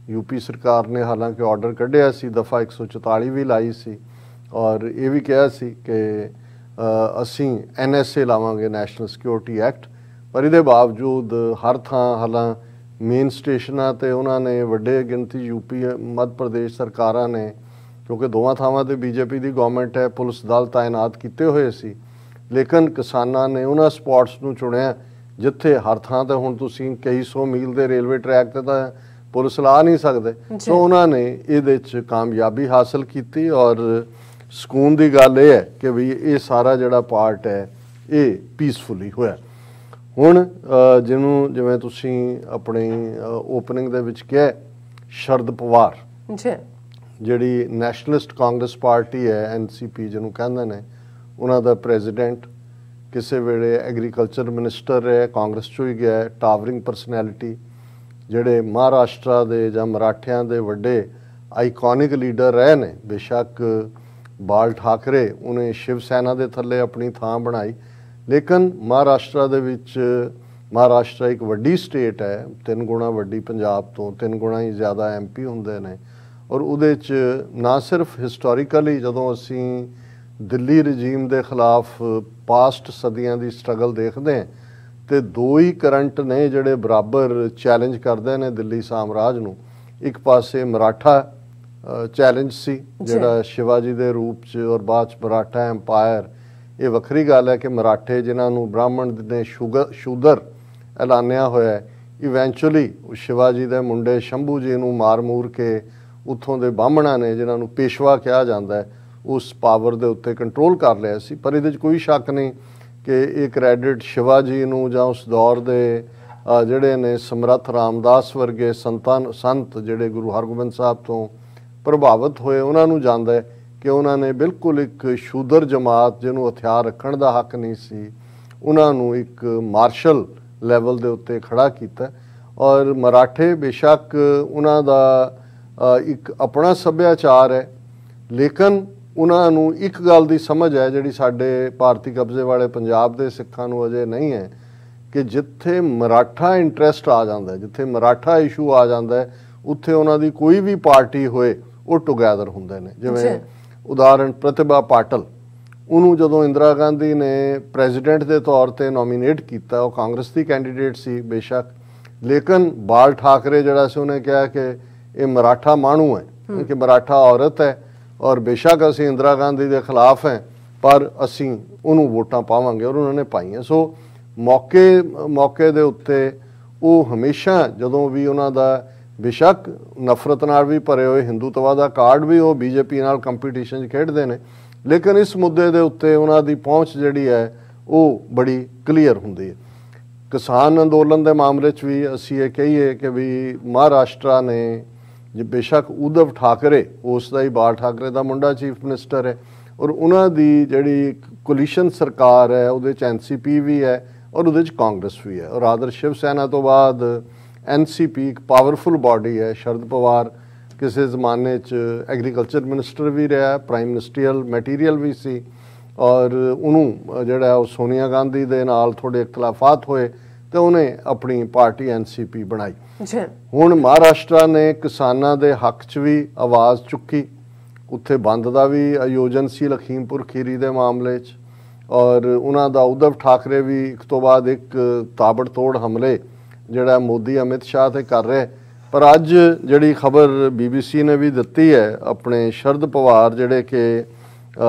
[SPEAKER 1] ਯੂਪੀ ਸਰਕਾਰ ਨੇ ਹਾਲਾਂਕਿ ਆਰਡਰ ਕੱਢਿਆ ਸੀ, ਦਫਾ 144 ਵੀ ਲਾਈ ਸੀ ਔਰ ਇਹ ਵੀ ਕਿਹਾ ਸੀ ਕਿ ਅਸੀਂ NSA ਲਾਵਾਂਗੇ, ਨੈਸ਼ਨਲ ਸਿਕਿਉਰਿਟੀ ਐਕਟ। ਪਰ ਇਹਦੇ ਬਾਵਜੂਦ ਹਰ ਥਾਂ ਹਾਲਾਂ ਮੇਨ ਸਟੇਸ਼ਨਾਂ 'ਤੇ ਉਹਨਾਂ ਨੇ ਵੱਡੇ ਗਿਣਤੀ ਯੂਪੀ ਮੱਧ ਪ੍ਰਦੇਸ਼ ਸਰਕਾਰਾਂ ਨੇ, ਕਿਉਂਕਿ ਦੋਵਾਂ ਥਾਵਾਂ 'ਤੇ ਬੀਜੇਪੀ ਦੀ ਗਵਰਨਮੈਂਟ ਹੈ, ਪੁਲਿਸ ਦਲ ਤਾਇਨਾਤ ਕੀਤੇ ਹੋਏ ਸੀ। ਲੇਕਿਨ ਕਿਸਾਨਾਂ ਨੇ ਉਹਨਾਂ ਸਪੌਟਸ ਨੂੰ ਚੁਣਿਆ ਜਿੱਥੇ ਹਰ ਥਾਂ 'ਤੇ ਹੁਣ ਤੁਸੀਂ ਕਈ 100 ਮੀਲ ਦੇ ਰੇਲਵੇ ਟਰੈਕ 'ਤੇ ਤਾਂ ਪੁਲਿਸ ਲਾ ਨਹੀਂ ਸਕਦੇ। ਸੋ ਉਹਨਾਂ ਨੇ ਇਹਦੇ 'ਚ ਕਾਮਯਾਬੀ ਹਾਸਲ ਕੀਤੀ ਔਰ ਸਕੂਨ ਦੀ ਗੱਲ ਇਹ ਹੈ ਕਿ ਵੀ ਇਹ ਸਾਰਾ ਜਿਹੜਾ ਪਾਰਟ ਹੈ ਇਹ ਪੀਸਫੁਲੀ ਹੋਇਆ। ਹੁਣ ਜਿਹਨੂੰ ਜਿਵੇਂ ਤੁਸੀਂ ਆਪਣੀ ਓਪਨਿੰਗ ਦੇ ਵਿੱਚ ਕਿਹਾ, ਸ਼ਰਦ ਪਵਾਰ ਜਿਹੜੀ ਨੈਸ਼ਨਲਿਸਟ ਕਾਂਗਰਸ ਪਾਰਟੀ ਹੈ, NCP ਜਿਹਨੂੰ ਕਹਿੰਦੇ ਨੇ, ਉਹਨਾਂ ਦਾ ਪ੍ਰੈਜ਼ੀਡੈਂਟ, ਕਿਸੇ ਵੇਲੇ ਐਗਰੀਕਲਚਰ ਮਿਨਿਸਟਰ ਰਿਹਾ, ਕਾਂਗਰਸ 'ਚੋਂ ਹੀ ਗਿਆ, ਟਾਵਰਿੰਗ ਪਰਸਨੈਲਿਟੀ, ਜਿਹੜੇ ਮਹਾਰਾਸ਼ਟਰਾ ਦੇ ਜਾਂ ਮਰਾਠਿਆਂ ਦੇ ਵੱਡੇ ਆਈਕੋਨਿਕ ਲੀਡਰ ਰਹੇ ਨੇ। ਬੇਸ਼ੱਕ ਬਾਲ ਠਾਕਰੇ ਉਹਨੇ ਸ਼ਿਵ ਸੈਨਾ ਦੇ ਥੱਲੇ ਆਪਣੀ ਥਾਂ ਬਣਾਈ, ਲੇਕਿਨ ਮਹਾਰਾਸ਼ਟਰ ਇੱਕ ਵੱਡੀ ਸਟੇਟ ਹੈ, 3 ਗੁਣਾ ਵੱਡੀ ਪੰਜਾਬ ਤੋਂ, 3 ਗੁਣਾ ਹੀ ਜ਼ਿਆਦਾ MP ਹੁੰਦੇ ਨੇ। ਔਰ ਉਹਦੇ 'ਚ ਨਾ ਸਿਰਫ ਹਿਸਟੋਰੀਕਲੀ ਜਦੋਂ ਅਸੀਂ ਦਿੱਲੀ ਰਜੀਮ ਦੇ ਖਿਲਾਫ ਪਾਸਟ ਸਦੀਆਂ ਦੀ ਸਟਰਗਲ ਦੇਖਦੇ ਹਾਂ ਤੇ 2 ਹੀ ਕਰੰਟ ਨੇ ਜਿਹੜੇ ਬਰਾਬਰ ਚੈਲੰਜ ਕਰਦੇ ਨੇ ਦਿੱਲੀ ਸਾਮਰਾਜ ਨੂੰ। ਇੱਕ ਪਾਸੇ ਮਰਾਠਾ ਚੈਲੰਜ ਸੀ ਜਿਹੜਾ ਸ਼ਿਵਾਜੀ ਦੇ ਰੂਪ 'ਚ, ਔਰ ਬਾਅਦ 'ਚ ਮਰਾਠਾ ਐਮਪਾਇਰ। ਇਹ ਵੱਖਰੀ ਗੱਲ ਹੈ ਕਿ ਮਰਾਠੇ ਜਿਨ੍ਹਾਂ ਨੂੰ ਬ੍ਰਾਹਮਣ ਨੇ ਸ਼ੂਦਰ ਐਲਾਨਿਆ ਹੋਇਆ, ਇਵੈਂਚੁਅਲੀ ਸ਼ਿਵਾਜੀ ਦੇ ਮੁੰਡੇ ਸ਼ੰਭੂ ਜੀ ਨੂੰ ਮਾਰ-ਮੂਰ ਕੇ ਉੱਥੋਂ ਦੇ ਬਾਹਮਣਾਂ ਨੇ, ਜਿਨ੍ਹਾਂ ਨੂੰ ਪੇਸ਼ਵਾ ਕਿਹਾ ਜਾਂਦਾ ਹੈ, ਉਸ ਪਾਵਰ ਦੇ ਉੱਤੇ ਕੰਟਰੋਲ ਕਰ ਲਿਆ ਸੀ। ਪਰ ਇਹਦੇ 'ਚ ਕੋਈ ਸ਼ੱਕ ਨਹੀਂ ਕਿ ਇਹ ਕ੍ਰੈਡਿਟ ਸ਼ਿਵਾਜੀ ਨੂੰ ਜਾਂ ਉਸ ਦੌਰ ਦੇ ਜਿਹੜੇ ਨੇ ਸਮਰੱਥ ਰਾਮਦਾਸ ਵਰਗੇ ਸੰਤ ਜਿਹੜੇ ਗੁਰੂ ਹਰਗੋਬਿੰਦ ਸਾਹਿਬ ਤੋਂ ਪ੍ਰਭਾਵਿਤ ਹੋਏ, ਉਹਨਾਂ ਨੂੰ ਜਾਂਦਾ ਹੈ ਕਿ ਉਹਨਾਂ ਨੇ ਬਿਲਕੁਲ ਇੱਕ ਸ਼ੂਦਰ ਜਮਾਤ ਜਿਹਨੂੰ ਹਥਿਆਰ ਰੱਖਣ ਦਾ ਹੱਕ ਨਹੀਂ ਸੀ, ਉਹਨਾਂ ਨੂੰ ਇੱਕ ਮਾਰਸ਼ਲ ਲੈਵਲ ਦੇ ਉੱਤੇ ਖੜਾ ਕੀਤਾ। ਔਰ ਮਰਾਠੇ ਬੇਸ਼ੱਕ ਉਹਨਾਂ ਦਾ ਇੱਕ ਆਪਣਾ ਸੱਭਿਆਚਾਰ ਹੈ, ਲੇਕਿਨ ਉਹਨਾਂ ਨੂੰ ਇੱਕ ਗੱਲ ਦੀ ਸਮਝ ਹੈ ਜਿਹੜੀ ਸਾਡੇ ਭਾਰਤੀ ਕਬਜ਼ੇ ਵਾਲੇ ਪੰਜਾਬ ਦੇ ਸਿੱਖਾਂ ਨੂੰ ਅਜੇ ਨਹੀਂ ਹੈ, ਕਿ ਜਿੱਥੇ ਮਰਾਠਾ ਇੰਟਰਸਟ ਆ ਜਾਂਦਾ ਹੈ, ਜਿੱਥੇ ਮਰਾਠਾ ਇਸ਼ੂ ਆ ਜਾਂਦਾ ਹੈ, ਉੱਥੇ ਉਹਨਾਂ ਦੀ ਕੋਈ ਵੀ ਪਾਰਟੀ ਹੋਏ ਉਹ ਟੁਗੈਦਰ ਹੁੰਦੇ ਨੇ। ਜਿਵੇਂ ਉਦਾਹਰਣ ਪ੍ਰਤਿਭਾ ਪਾਟਲ, ਉਹਨੂੰ ਜਦੋਂ ਇੰਦਰਾ ਗਾਂਧੀ ਨੇ ਪ੍ਰੈਜ਼ੀਡੈਂਟ ਦੇ ਤੌਰ ਤੇ ਨੋਮੀਨੇਟ ਕੀਤਾ, ਉਹ ਕਾਂਗਰਸ ਦੀ ਕੈਂਡੀਡੇਟ ਸੀ ਬੇਸ਼ੱਕ, ਲੇਕਿਨ ਬਾਲ ਠਾਕਰੇ ਜਿਹੜਾ ਸੀ ਉਹਨੇ ਕਿਹਾ ਕਿ ਇਹ ਮਰਾਠਾ ਮਾਣੂ ਹੈ, ਕਿ ਮਰਾਠਾ ਔਰਤ ਹੈ, ਔਰ ਬੇਸ਼ੱਕ ਅਸੀਂ ਇੰਦਰਾ ਗਾਂਧੀ ਦੇ ਖਿਲਾਫ ਹੈ ਪਰ ਅਸੀਂ ਉਹਨੂੰ ਵੋਟਾਂ ਪਾਵਾਂਗੇ, ਔਰ ਉਹਨਾਂ ਨੇ ਪਾਈਆਂ। ਸੋ ਮੌਕੇ ਦੇ ਉੱਤੇ ਉਹ ਹਮੇਸ਼ਾ ਜਦੋਂ ਵੀ ਉਹਨਾਂ ਦਾ ਬੇਸ਼ੱਕ ਨਫ਼ਰਤ ਨਾਲ ਵੀ ਭਰੇ ਹੋਏ ਹਿੰਦੂਤਵਾ ਦਾ ਕਾਰਡ ਵੀ ਉਹ BJP ਨਾਲ ਕੰਪੀਟੀਸ਼ਨ 'ਚ ਖੇਡਦੇ ਨੇ, ਲੇਕਿਨ ਇਸ ਮੁੱਦੇ ਦੇ ਉੱਤੇ ਉਹਨਾਂ ਦੀ ਪਹੁੰਚ ਜਿਹੜੀ ਹੈ ਉਹ ਬੜੀ ਕਲੀਅਰ ਹੁੰਦੀ ਹੈ। ਕਿਸਾਨ ਅੰਦੋਲਨ ਦੇ ਮਾਮਲੇ 'ਚ ਵੀ ਅਸੀਂ ਇਹ ਕਹੀਏ ਕਿ ਵੀ ਮਹਾਰਾਸ਼ਟਰ ਨੇ ਜੇ ਬੇਸ਼ੱਕ ਉद्धਵ ਠਾਕਰੇ, ਉਸ ਦਾ ਹੀ ਬਾਲ ਠਾਕਰੇ ਦਾ ਮੁੰਡਾ ਚੀਫ ਮਿਨਿਸਟਰ ਹੈ, ਔਰ ਉਹਨਾਂ ਦੀ ਜਿਹੜੀ ਕੋਲੀਸ਼ਨ ਸਰਕਾਰ ਹੈ ਉਹਦੇ 'ਚ NCP ਵੀ ਹੈ ਔਰ ਉਹਦੇ 'ਚ ਕਾਂਗਰਸ ਵੀ ਹੈ। ਔਰ ਆਦਰ ਸ਼ਿਵ ਸੈਨਾ ਤੋਂ ਬਾਅਦ NCP ਇੱਕ ਪਾਵਰਫੁਲ ਬਾਡੀ ਹੈ। ਸ਼ਰਦ ਪਵਾਰ ਕਿਸੇ ਜ਼ਮਾਨੇ 'ਚ ਐਗਰੀਕਲਚਰ ਮਿਨਿਸਟਰ ਵੀ ਰਿਹਾ, ਪ੍ਰਾਈਮ ਮਿਨਿਸਟਰੀਅਲ ਮਟੀਰੀਅਲ ਵੀ ਸੀ, ਔਰ ਉਹਨੂੰ ਜਿਹੜਾ ਉਹ ਸੋਨੀਆ ਗਾਂਧੀ ਦੇ ਨਾਲ ਥੋੜ੍ਹੇ ਇਖਤਲਾਫਾਤ ਹੋਏ ਤੇ ਉਹਨੇ ਆਪਣੀ ਪਾਰਟੀ NCP ਬਣਾਈ। ਹੁਣ ਮਹਾਰਾਸ਼ਟਰ ਨੇ ਕਿਸਾਨਾਂ ਦੇ ਹੱਕ 'ਚ ਵੀ ਆਵਾਜ਼ ਚੁੱਕੀ, ਉੱਥੇ ਬੰਦ ਦਾ ਵੀ ਆਯੋਜਨ ਸੀ ਲਖੀਮਪੁਰ ਖੀਰੀ ਦੇ ਮਾਮਲੇ 'ਚ, ਔਰ ਉਹਨਾਂ ਦਾ ਉद्धਵ ਠਾਕਰੇ ਵੀ ਇੱਕ ਤੋਂ ਬਾਅਦ ਇੱਕ ਤਾਬੜਤੋੜ ਹਮਲੇ ਜਿਹੜਾ ਮੋਦੀ ਅਮਿਤ ਸ਼ਾਹ ਤੇ ਕਰ ਰਹੇ। ਪਰ ਅੱਜ ਜਿਹੜੀ ਖਬਰ BBC ਨੇ ਵੀ ਦਿੱਤੀ ਹੈ, ਆਪਣੇ ਸ਼ਰਦ ਪਵਾਰ ਜਿਹੜੇ ਕਿ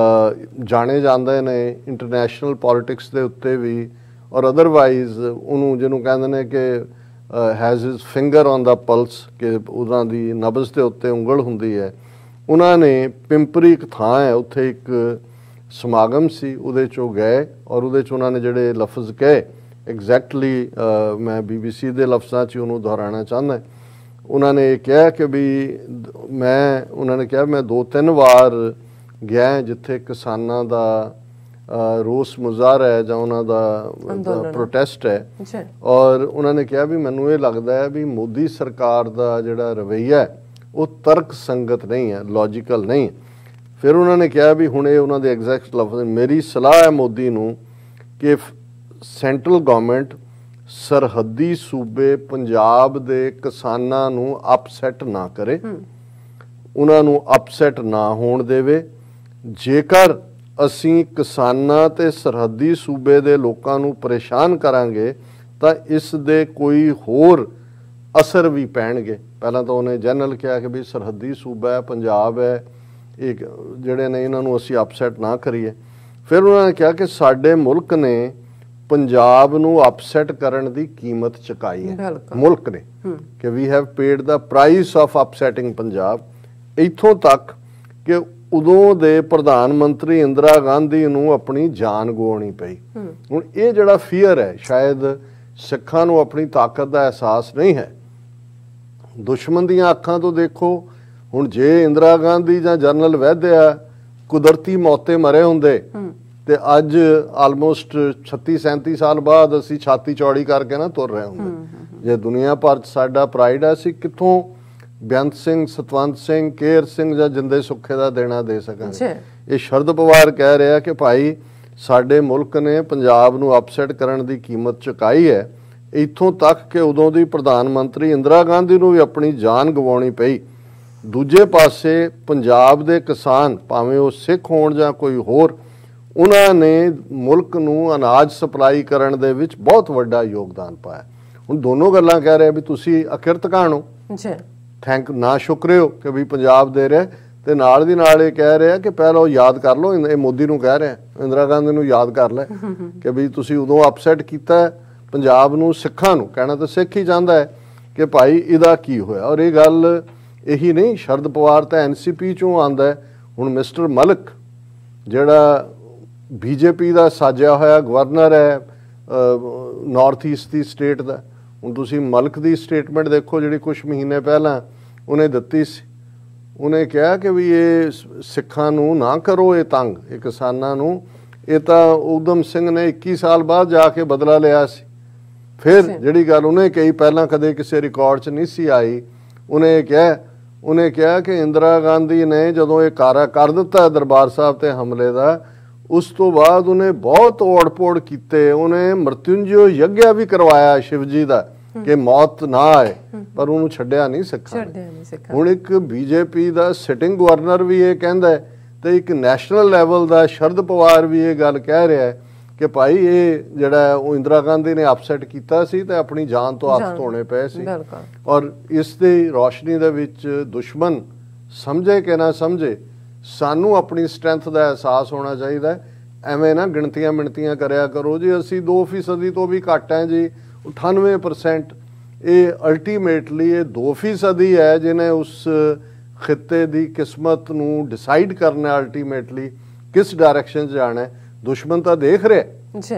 [SPEAKER 1] ਜਾਣੇ ਜਾਂਦੇ ਨੇ ਇੰਟਰਨੈਸ਼ਨਲ ਪੋਲਿਟਿਕਸ ਦੇ ਉੱਤੇ ਵੀ, ਔਰ ਅਦਰਵਾਈਜ਼ ਉਹਨੂੰ ਜਿਹਨੂੰ ਕਹਿੰਦੇ ਨੇ ਕਿ has his finger on the plus, ਕਿ ਉਹਨਾਂ ਦੀ ਨਬਜ਼ ਦੇ ਉੱਤੇ ਉਂਗਲ ਹੁੰਦੀ ਹੈ। ਉਹਨਾਂ ਨੇ ਪਿੰਪਰੀ ਇੱਕ ਥਾਂ ਹੈ, ਉੱਥੇ ਇੱਕ ਸਮਾਗਮ ਸੀ, ਉਹਦੇ 'ਚ ਉਹ ਗਏ ਔਰ ਉਹਦੇ 'ਚ ਉਹਨਾਂ ਨੇ ਜਿਹੜੇ ਲਫ਼ਜ਼ ਕਹੇ ਐਗਜ਼ੈਕਟਲੀ ਮੈਂ BBC ਦੇ ਲਫ਼ਜ਼ਾਂ 'ਚ ਉਹਨੂੰ ਦੁਹਰਾਉਣਾ ਚਾਹੁੰਦਾ। ਉਹਨਾਂ ਨੇ ਇਹ ਕਿਹਾ ਕਿ ਵੀ ਉਹਨਾਂ ਨੇ ਕਿਹਾ ਮੈਂ 2-3 ਵਾਰ ਗਿਆ ਜਿੱਥੇ ਕਿਸਾਨਾਂ ਦਾ ਰੋਸ ਮੁਜ਼ਾਹਰਾ ਹੈ ਜਾਂ ਉਹਨਾਂ ਦਾ ਪ੍ਰੋਟੈਸਟ ਹੈ, ਔਰ ਉਹਨਾਂ ਨੇ ਕਿਹਾ ਵੀ ਮੈਨੂੰ ਇਹ ਲੱਗਦਾ ਹੈ ਵੀ ਮੋਦੀ ਸਰਕਾਰ ਦਾ ਜਿਹੜਾ ਰਵੱਈਆ ਹੈ ਉਹ ਤਰਕ ਸੰਗਤ ਨਹੀਂ ਹੈ, ਲੌਜੀਕਲ ਨਹੀਂ। ਫਿਰ ਉਹਨਾਂ ਨੇ ਕਿਹਾ ਵੀ ਹੁਣ ਇਹ ਉਹਨਾਂ ਦੇ ਐਗਜ਼ੈਕਟ ਲਫ਼ਜ਼, ਮੇਰੀ ਸਲਾਹ ਹੈ ਮੋਦੀ ਨੂੰ ਕਿ ਸੈਂਟਰਲ ਗਵਰਨਮੈਂਟ ਸਰਹੱਦੀ ਸੂਬੇ ਪੰਜਾਬ ਦੇ ਕਿਸਾਨਾਂ ਨੂੰ ਅਪਸੈਟ ਨਾ ਕਰੇ, ਉਹਨਾਂ ਨੂੰ ਅਪਸੈਟ ਨਾ ਹੋਣ ਦੇਵੇ। ਜੇਕਰ ਅਸੀਂ ਕਿਸਾਨਾਂ ਤੇ ਸਰਹੱਦੀ ਸੂਬੇ ਦੇ ਲੋਕਾਂ ਨੂੰ ਪਰੇਸ਼ਾਨ ਕਰਾਂਗੇ ਤਾਂ ਇਸ ਦੇ ਕੋਈ ਹੋਰ ਅਸਰ ਵੀ ਪੈਣਗੇ। ਪਹਿਲਾਂ ਤਾਂ ਉਹਨੇ ਜਨਰਲ ਕਿਹਾ ਕਿ ਵੀ ਸਰਹੱਦੀ ਸੂਬਾ ਹੈ, ਪੰਜਾਬ ਹੈ, ਇਹ ਜਿਹੜੇ ਨੇ ਇਹਨਾਂ ਨੂੰ ਅਸੀਂ ਅਪਸੈਟ ਨਾ ਕਰੀਏ। ਫਿਰ ਉਹਨਾਂ ਨੇ ਕਿਹਾ ਕਿ ਸਾਡੇ ਮੁਲਕ ਨੇ ਪੰਜਾਬ ਨੂੰ ਅਪਸੈਟ ਕਰਨ ਦੀ ਕੀਮਤ ਚੁਕਾਈ ਹੈ, ਮੁਲਕ ਨੇ, ਕਿ we have paid the price of upsetting Punjab. ਇੱਥੋਂ ਤੱਕ ਕਿ ਉਦੋਂ ਦੇ ਪ੍ਰਧਾਨ ਮੰਤਰੀ ਇੰਦਰਾ ਗਾਂਧੀ ਨੂੰ ਆਪਣੀ ਜਾਨ ਗਵਾਉਣੀ ਪਈ। ਹੁਣ ਇਹ ਜਿਹੜਾ ਫੀਅਰ ਹੈ, ਸ਼ਾਇਦ ਸਿੱਖਾਂ ਨੂੰ ਆਪਣੀ ਤਾਕਤ ਦਾ ਅਹਿਸਾਸ ਨਹੀਂ ਹੈ। ਦੁਸ਼ਮਣ ਦੀਆਂ ਅੱਖਾਂ ਤੋਂ ਦੇਖੋ, ਹੁਣ ਜੇ ਇੰਦਰਾ ਗਾਂਧੀ ਜਾਂ ਜਨਰਲ ਵੈਦਿਆ ਕੁਦਰਤੀ ਮੌਤੇ ਮਰੇ ਹੁੰਦੇ ਤੇ ਅੱਜ ਆਲਮੋਸਟ 36-37 ਸਾਲ ਬਾਅਦ ਅਸੀਂ ਛਾਤੀ ਚੌੜੀ ਕਰਕੇ ਨਾ ਤੁਰ ਰਹੇ ਹੁੰਦੇ। ਜੇ ਦੁਨੀਆ ਭਰ 'ਚ ਸਾਡਾ ਪ੍ਰਾਈਡ ਹੈ, ਅਸੀਂ ਕਿੱਥੋਂ ਬੇਅੰਤ ਸਿੰਘ, ਸਤਵੰਤ ਸਿੰਘ, ਕੇਰ ਸਿੰਘ ਜਾਂ ਜਿੰਦੇ ਸੁੱਖੇ ਦਾ ਦੇਣਾ ਦੇ ਸਕਾਂਗੇ। ਇਹ ਸ਼ਰਦ ਪਵਾਰ ਕਹਿ ਰਿਹਾ ਕਿ ਭਾਈ ਸਾਡੇ ਮੁਲਕ ਨੇ ਪੰਜਾਬ ਨੂੰ ਅਪਸੈਟ ਕਰਨ ਦੀ ਕੀਮਤ ਚੁਕਾਈ ਹੈ। ਇੱਥੋਂ ਤੱਕ ਕਿ ਉਦੋਂ ਦੀ ਪ੍ਰਧਾਨ ਮੰਤਰੀ ਇੰਦਰਾ ਗਾਂਧੀ ਨੂੰ ਵੀ ਆਪਣੀ ਜਾਨ ਗਵਾਉਣੀ ਪਈ। ਦੂਜੇ ਪਾਸੇ ਪੰਜਾਬ ਦੇ ਕਿਸਾਨ, ਭਾਵੇਂ ਉਹ ਸਿੱਖ ਹੋਣ ਜਾਂ ਕੋਈ ਹੋਰ, ਉਹਨਾਂ ਨੇ ਮੁਲਕ ਨੂੰ ਅਨਾਜ ਸਪਲਾਈ ਕਰਨ ਦੇ ਵਿੱਚ ਬਹੁਤ ਵੱਡਾ ਯੋਗਦਾਨ ਪਾਇਆ। ਹੁਣ ਦੋਨੋਂ ਗੱਲਾਂ ਕਹਿ ਰਹੇ ਵੀ ਤੁਸੀਂ ਅਕਿਰਤ ਕਾਣੋ
[SPEAKER 2] ਜੀ,
[SPEAKER 1] ਥੈਂਕ ਨਾ ਸ਼ੁਕਰਿਓ ਕਿ ਵੀ ਪੰਜਾਬ ਦੇ ਰਿਹਾ, ਤੇ ਨਾਲ ਦੀ ਨਾਲ ਇਹ ਕਹਿ ਰਿਹਾ ਕਿ ਪਹਿਲਾਂ ਉਹ ਯਾਦ ਕਰ ਲਓ। ਇਹ ਮੋਦੀ ਨੂੰ ਕਹਿ ਰਿਹਾ, ਇੰਦਰਾ ਗਾਂਧੀ ਨੂੰ ਯਾਦ ਕਰ ਲੈ ਕਿ ਵੀ ਤੁਸੀਂ ਉਦੋਂ ਅਪਸੈਟ ਕੀਤਾ ਪੰਜਾਬ ਨੂੰ, ਸਿੱਖਾਂ ਨੂੰ। ਕਹਿਣਾ ਤਾਂ ਸਿੱਖ ਹੀ ਚਾਹੁੰਦਾ ਹੈ ਕਿ ਭਾਈ ਇਹਦਾ ਕੀ ਹੋਇਆ। ਔਰ ਇਹ ਗੱਲ ਇਹੀ ਨਹੀਂ, ਸ਼ਰਦ ਪਵਾਰ ਤਾਂ ਐਨਸੀਪੀ ਚੋਂ ਆਂਦਾ। ਹੁਣ ਮਿਸਟਰ ਮਲਕ ਜਿਹੜਾ ਬੀਜੇਪੀ ਦਾ ਸਾਜਿਆ ਹੋਇਆ ਗਵਰਨਰ ਹੈ ਨਾਰਥ ਈਸਟ ਦੀ ਸਟੇਟ ਦਾ, ਹੁਣ ਤੁਸੀਂ ਮਲਕ ਦੀ ਸਟੇਟਮੈਂਟ ਦੇਖੋ ਜਿਹੜੀ ਕੁਝ ਮਹੀਨੇ ਪਹਿਲਾਂ ਉਹਨੇ ਦਿੱਤੀ ਸੀ। ਉਹਨੇ ਕਿਹਾ ਕਿ ਵੀ ਇਹ ਸਿੱਖਾਂ ਨੂੰ ਨਾ ਕਰੋ ਇਹ ਤੰਗ, ਇਹ ਕਿਸਾਨਾਂ ਨੂੰ। ਇਹ ਤਾਂ ਊਧਮ ਸਿੰਘ ਨੇ 21 ਸਾਲ ਬਾਅਦ ਜਾ ਕੇ ਬਦਲਾ ਲਿਆ ਸੀ। ਫਿਰ ਜਿਹੜੀ ਗੱਲ ਉਹਨੇ ਕਹੀ ਪਹਿਲਾਂ ਕਦੇ ਕਿਸੇ ਰਿਕਾਰਡ 'ਚ ਨਹੀਂ ਸੀ ਆਈ, ਉਹਨੇ ਕਿਹਾ ਕਿ ਇੰਦਰਾ ਗਾਂਧੀ ਨੇ ਜਦੋਂ ਇਹ ਕਾਰਾ ਕਰ ਦਿੱਤਾ ਦਰਬਾਰ ਸਾਹਿਬ ਤੇ ਹਮਲੇ ਦਾ, ਉਸ ਤੋਂ ਬਾਅਦ ਉਹਨੇ ਬਹੁਤ ਤੋੜ-ਪੋੜ ਕੀਤੇ। ਉਹਨੇ ਮ੍ਰਿਤਯੁੰਜਯ ਯੱਗਿਆ ਵੀ ਕਰਵਾਇਆ ਸ਼ਿਵ ਜੀ ਦਾ ਕਿ ਮੌਤ ਨਾ ਆਏ, ਪਰ ਉਹਨੂੰ ਛੱਡਿਆ ਨਹੀਂ ਸਿੱਖਾਂ ਨੇ। ਹੁਣ ਇੱਕ ਬੀਜੇਪੀ ਦਾ ਸਿਟਿੰਗ ਗਵਰਨਰ ਵੀ ਇਹ ਕਹਿੰਦਾ ਹੈ ਤੇ ਇੱਕ ਨੈਸ਼ਨਲ ਲੈਵਲ ਦਾ ਸ਼ਰਦ ਪਵਾਰ ਵੀ ਇਹ ਗੱਲ ਕਹਿ ਰਿਹਾ ਹੈ ਕਿ ਭਾਈ ਇਹ ਜਿਹੜਾ ਉਹ ਇੰਦਰਾ ਗਾਂਧੀ ਨੇ ਅਪਸੈਟ ਕੀਤਾ ਸੀ ਤੇ ਆਪਣੀ ਜਾਨ ਤੋਂ ਹੱਥ ਧੋਣੇ ਪਏ ਸੀ। ਔਰ ਇਸ ਦੀ ਰੌਸ਼ਨੀ ਦੇ ਵਿੱਚ ਦੁਸ਼ਮਣ ਸਮਝੇ ਕਿ ਨਾ ਸਮਝੇ, ਸਾਨੂੰ ਆਪਣੀ ਸਟਰੈਂਥ ਦਾ ਅਹਿਸਾਸ ਹੋਣਾ ਚਾਹੀਦਾ ਹੈ। ਐਵੇਂ ਨਾ ਗਿਣਤੀਆਂ ਮਿਣਤੀਆਂ ਕਰਿਆ ਕਰੋ ਜੀ ਅਸੀਂ 2% ਤੋਂ ਵੀ ਘੱਟ ਹੈ ਜੀ, 98%। ਇਹ ਅਲਟੀਮੇਟਲੀ ਇਹ 2% ਹੈ ਜਿਹਨੇ ਉਸ ਖਿੱਤੇ ਦੀ ਕਿਸਮਤ ਨੂੰ ਡਿਸਾਈਡ ਕਰਨਾ, ਅਲਟੀਮੇਟਲੀ ਕਿਸ ਡਾਇਰੈਕਸ਼ਨ 'ਚ ਜਾਣਾ ਹੈ। ਦੁਸ਼ਮਣ ਤਾਂ ਦੇਖ ਰਿਹਾ।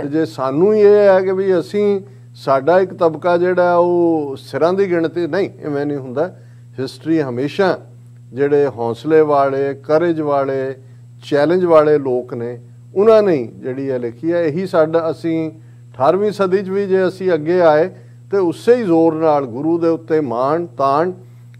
[SPEAKER 1] ਜੇ ਸਾਨੂੰ ਹੀ ਇਹ ਹੈ ਕਿ ਵੀ ਅਸੀਂ, ਸਾਡਾ ਇੱਕ ਤਬਕਾ ਜਿਹੜਾ ਉਹ ਸਿਰਾਂ ਦੀ ਗਿਣਤੀ, ਨਹੀਂ, ਇਵੇਂ ਨਹੀਂ ਹੁੰਦਾ। ਹਿਸਟਰੀ ਹਮੇਸ਼ਾ ਜਿਹੜੇ ਹੌਸਲੇ ਵਾਲੇ, ਕਰੇਜ ਵਾਲੇ, ਚੈਲੰਜ ਵਾਲੇ ਲੋਕ ਨੇ ਉਹਨਾਂ ਨੇ ਜਿਹੜੀ ਇਹ ਲਿਖੀ ਹੈ। ਇਹੀ ਸਾਡਾ, ਅਸੀਂ 18ਵੀਂ ਸਦੀ 'ਚ ਵੀ ਜੇ ਅਸੀਂ ਅੱਗੇ ਆਏ ਤੇ ਉਸੇ ਹੀ ਜ਼ੋਰ ਨਾਲ ਗੁਰੂ ਦੇ ਉੱਤੇ ਮਾਣ ਤਾਣ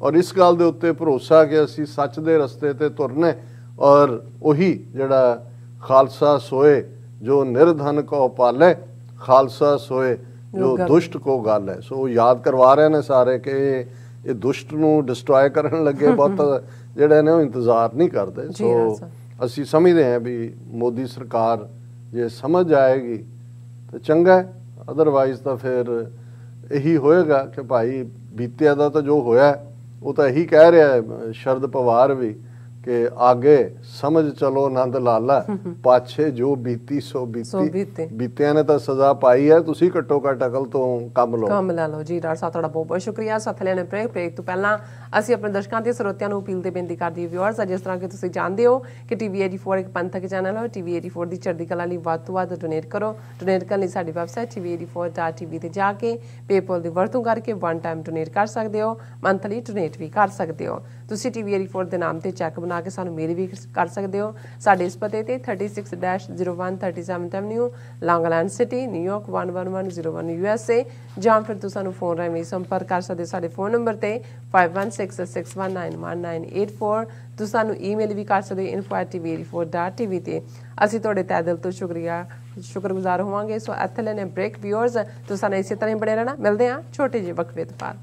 [SPEAKER 1] ਔਰ ਇਸ ਗੱਲ ਦੇ ਉੱਤੇ ਭਰੋਸਾ ਕਿ ਅਸੀਂ ਸੱਚ ਦੇ ਰਸਤੇ ਤੇ ਤੁਰਨਾ। ਔਰ ਉਹੀ ਜਿਹੜਾ ਖਾਲਸਾ ਸੋਏ ਜੋ ਨਿਰਧਨ ਕੋ ਪਾਲੇ, ਖਾਲਸਾ ਸੋਏ ਜੋ ਦੁਸ਼ਟ ਕੋ ਗੱਲ ਹੈ। ਸੋ ਯਾਦ ਕਰਵਾ ਰਹੇ ਨੇ ਸਾਰੇ ਕਿ ਇਹ ਦੁਸ਼ਟ ਨੂੰ ਡਿਸਟਰੋਏ ਕਰਨ ਲੱਗੇ ਬਹੁਤ ਜਿਹੜੇ ਨੇ ਉਹ ਇੰਤਜ਼ਾਰ ਨਹੀਂ ਕਰਦੇ। ਸੋ ਅਸੀਂ ਸਮਝਦੇ ਹਾਂ ਵੀ ਮੋਦੀ ਸਰਕਾਰ ਜੇ ਸਮਝ ਆਏਗੀ ਤਾਂ ਚੰਗਾ ਹੈ, ਅਦਰਵਾਈਜ਼ ਤਾਂ ਫਿਰ ਇਹੀ ਹੋਏਗਾ ਕਿ ਭਾਈ ਬੀਤਿਆ ਦਾ ਤਾਂ ਜੋ ਹੋਇਆ ਉਹ ਤਾਂ ਇਹੀ ਕਹਿ ਰਿਹਾ ਸ਼ਰਦ ਪਵਾਰ ਵੀ ਕਿ ਆਗੇ ਸਮਝ ਚਲੋ ਆਨੰਦ ਲਾਲਾ, ਪਾਛੇ ਜੋ ਬੀਤੀ ਸੋ ਬੀਤੀ। ਬੀਤਿਆਂ ਨੇ ਤਾਂ ਸਜ਼ਾ ਪਾਈ ਹੈ, ਤੁਸੀਂ ਘੱਟੋ ਘੱਟ ਅਕਲ ਤੋਂ ਕੰਮ ਲਾ ਲਓ।
[SPEAKER 2] ਜੀ ਡਾਕਟਰ ਸਾਹਿਬ ਤੁਹਾਡਾ ਬਹੁਤ ਬਹੁਤ ਸ਼ੁਕਰੀਆ। ਸਾਥ ਲੈਣੇ ਬ੍ਰੇਕ ਤੋਂ ਪਹਿਲਾਂ ਅਸੀਂ ਆਪਣੇ ਦਰਸ਼ਕਾਂ ਤੇ ਸਰੋਤਿਆਂ ਨੂੰ ਅਪੀਲ ਤੇ ਬੇਨਤੀ ਕਰਦੀ ਵਿਊਅਰਸ, ਜਿਸ ਤਰ੍ਹਾਂ ਕਿ ਤੁਸੀਂ ਜਾਣਦੇ ਹੋ ਕਿ TV 84 ਇੱਕ ਪੰਥਕ ਚੈਨਲ ਹੈ। TV 84 ਦੀ ਚੜ੍ਹਦੀ ਕਲਾ ਲਈ ਵੱਧ ਤੋਂ ਵੱਧ ਡੋਨੇਟ ਕਰੋ। ਡੋਨੇਟ ਕਰਨ ਲਈ ਸਾਡੀ ਵੈਬਸਾਈਟ tv84.tv ਤੇ ਜਾ ਕੇ ਪੇਪਲ ਦੀ ਵਰਤੋਂ ਕਰਕੇ 1 ਟਾਈਮ ਡੋਨੇਟ ਕਰ ਸਕਦੇ ਹੋ, ਮੰਥਲੀ ਡੋਨੇਟ ਵੀ ਕਰ ਸਕਦੇ ਹੋ। ਤੁਸੀਂ TV 84 ਦੇ ਨਾਮ ਤੇ ਚੈੱਕ ਬਣਾ ਕੇ ਸਾਨੂੰ ਮੇਲ ਵੀ ਕਰ ਸਕਦੇ ਹੋ। ਸਾਡੇ ਇਸ ਪਤੇ ਤੇ 36-01 37th Avenue, Long Island City, New York 11101 USA, ਜਾਂ ਫਿਰ ਤੁਸੀਂ ਸਾਨੂੰ ਫੋਨ ਰਾਹੀਂ ਸੰਪਰਕ ਕਰ ਸਕਦੇ ਹੋ ਸਾਡੇ ਫੋਨ ਨੰਬਰ ਤੇ 5166191984। ਤੁਸੀਂ ਸਾਨੂੰ ਈਮੇਲ ਵੀ ਕਰ ਸਕਦੇ ਹੋ info@tv84.tv ਤੇ। ਅਸੀਂ ਤੁਹਾਡੇ ਤਹਿ ਦਿਲ ਤੋਂ ਸ਼ੁਕਰਗੁਜ਼ਾਰ ਹੋਵਾਂਗੇ। ਸੋ ਇੱਥੇ ਲੈਣੇ ਬ੍ਰੇਕ ਵਿਊਅਰਸ, ਤੁਸੀਂ ਸਾਨੂੰ ਇਸੇ ਤਰ੍ਹਾਂ ਹੀ ਬਣੇ ਰਹਿਣਾ। ਮਿਲਦੇ ਹਾਂ ਛੋਟੇ ਜਿਹੇ ਵਕਫੇ ਤੋਂ ਬਾਅਦ।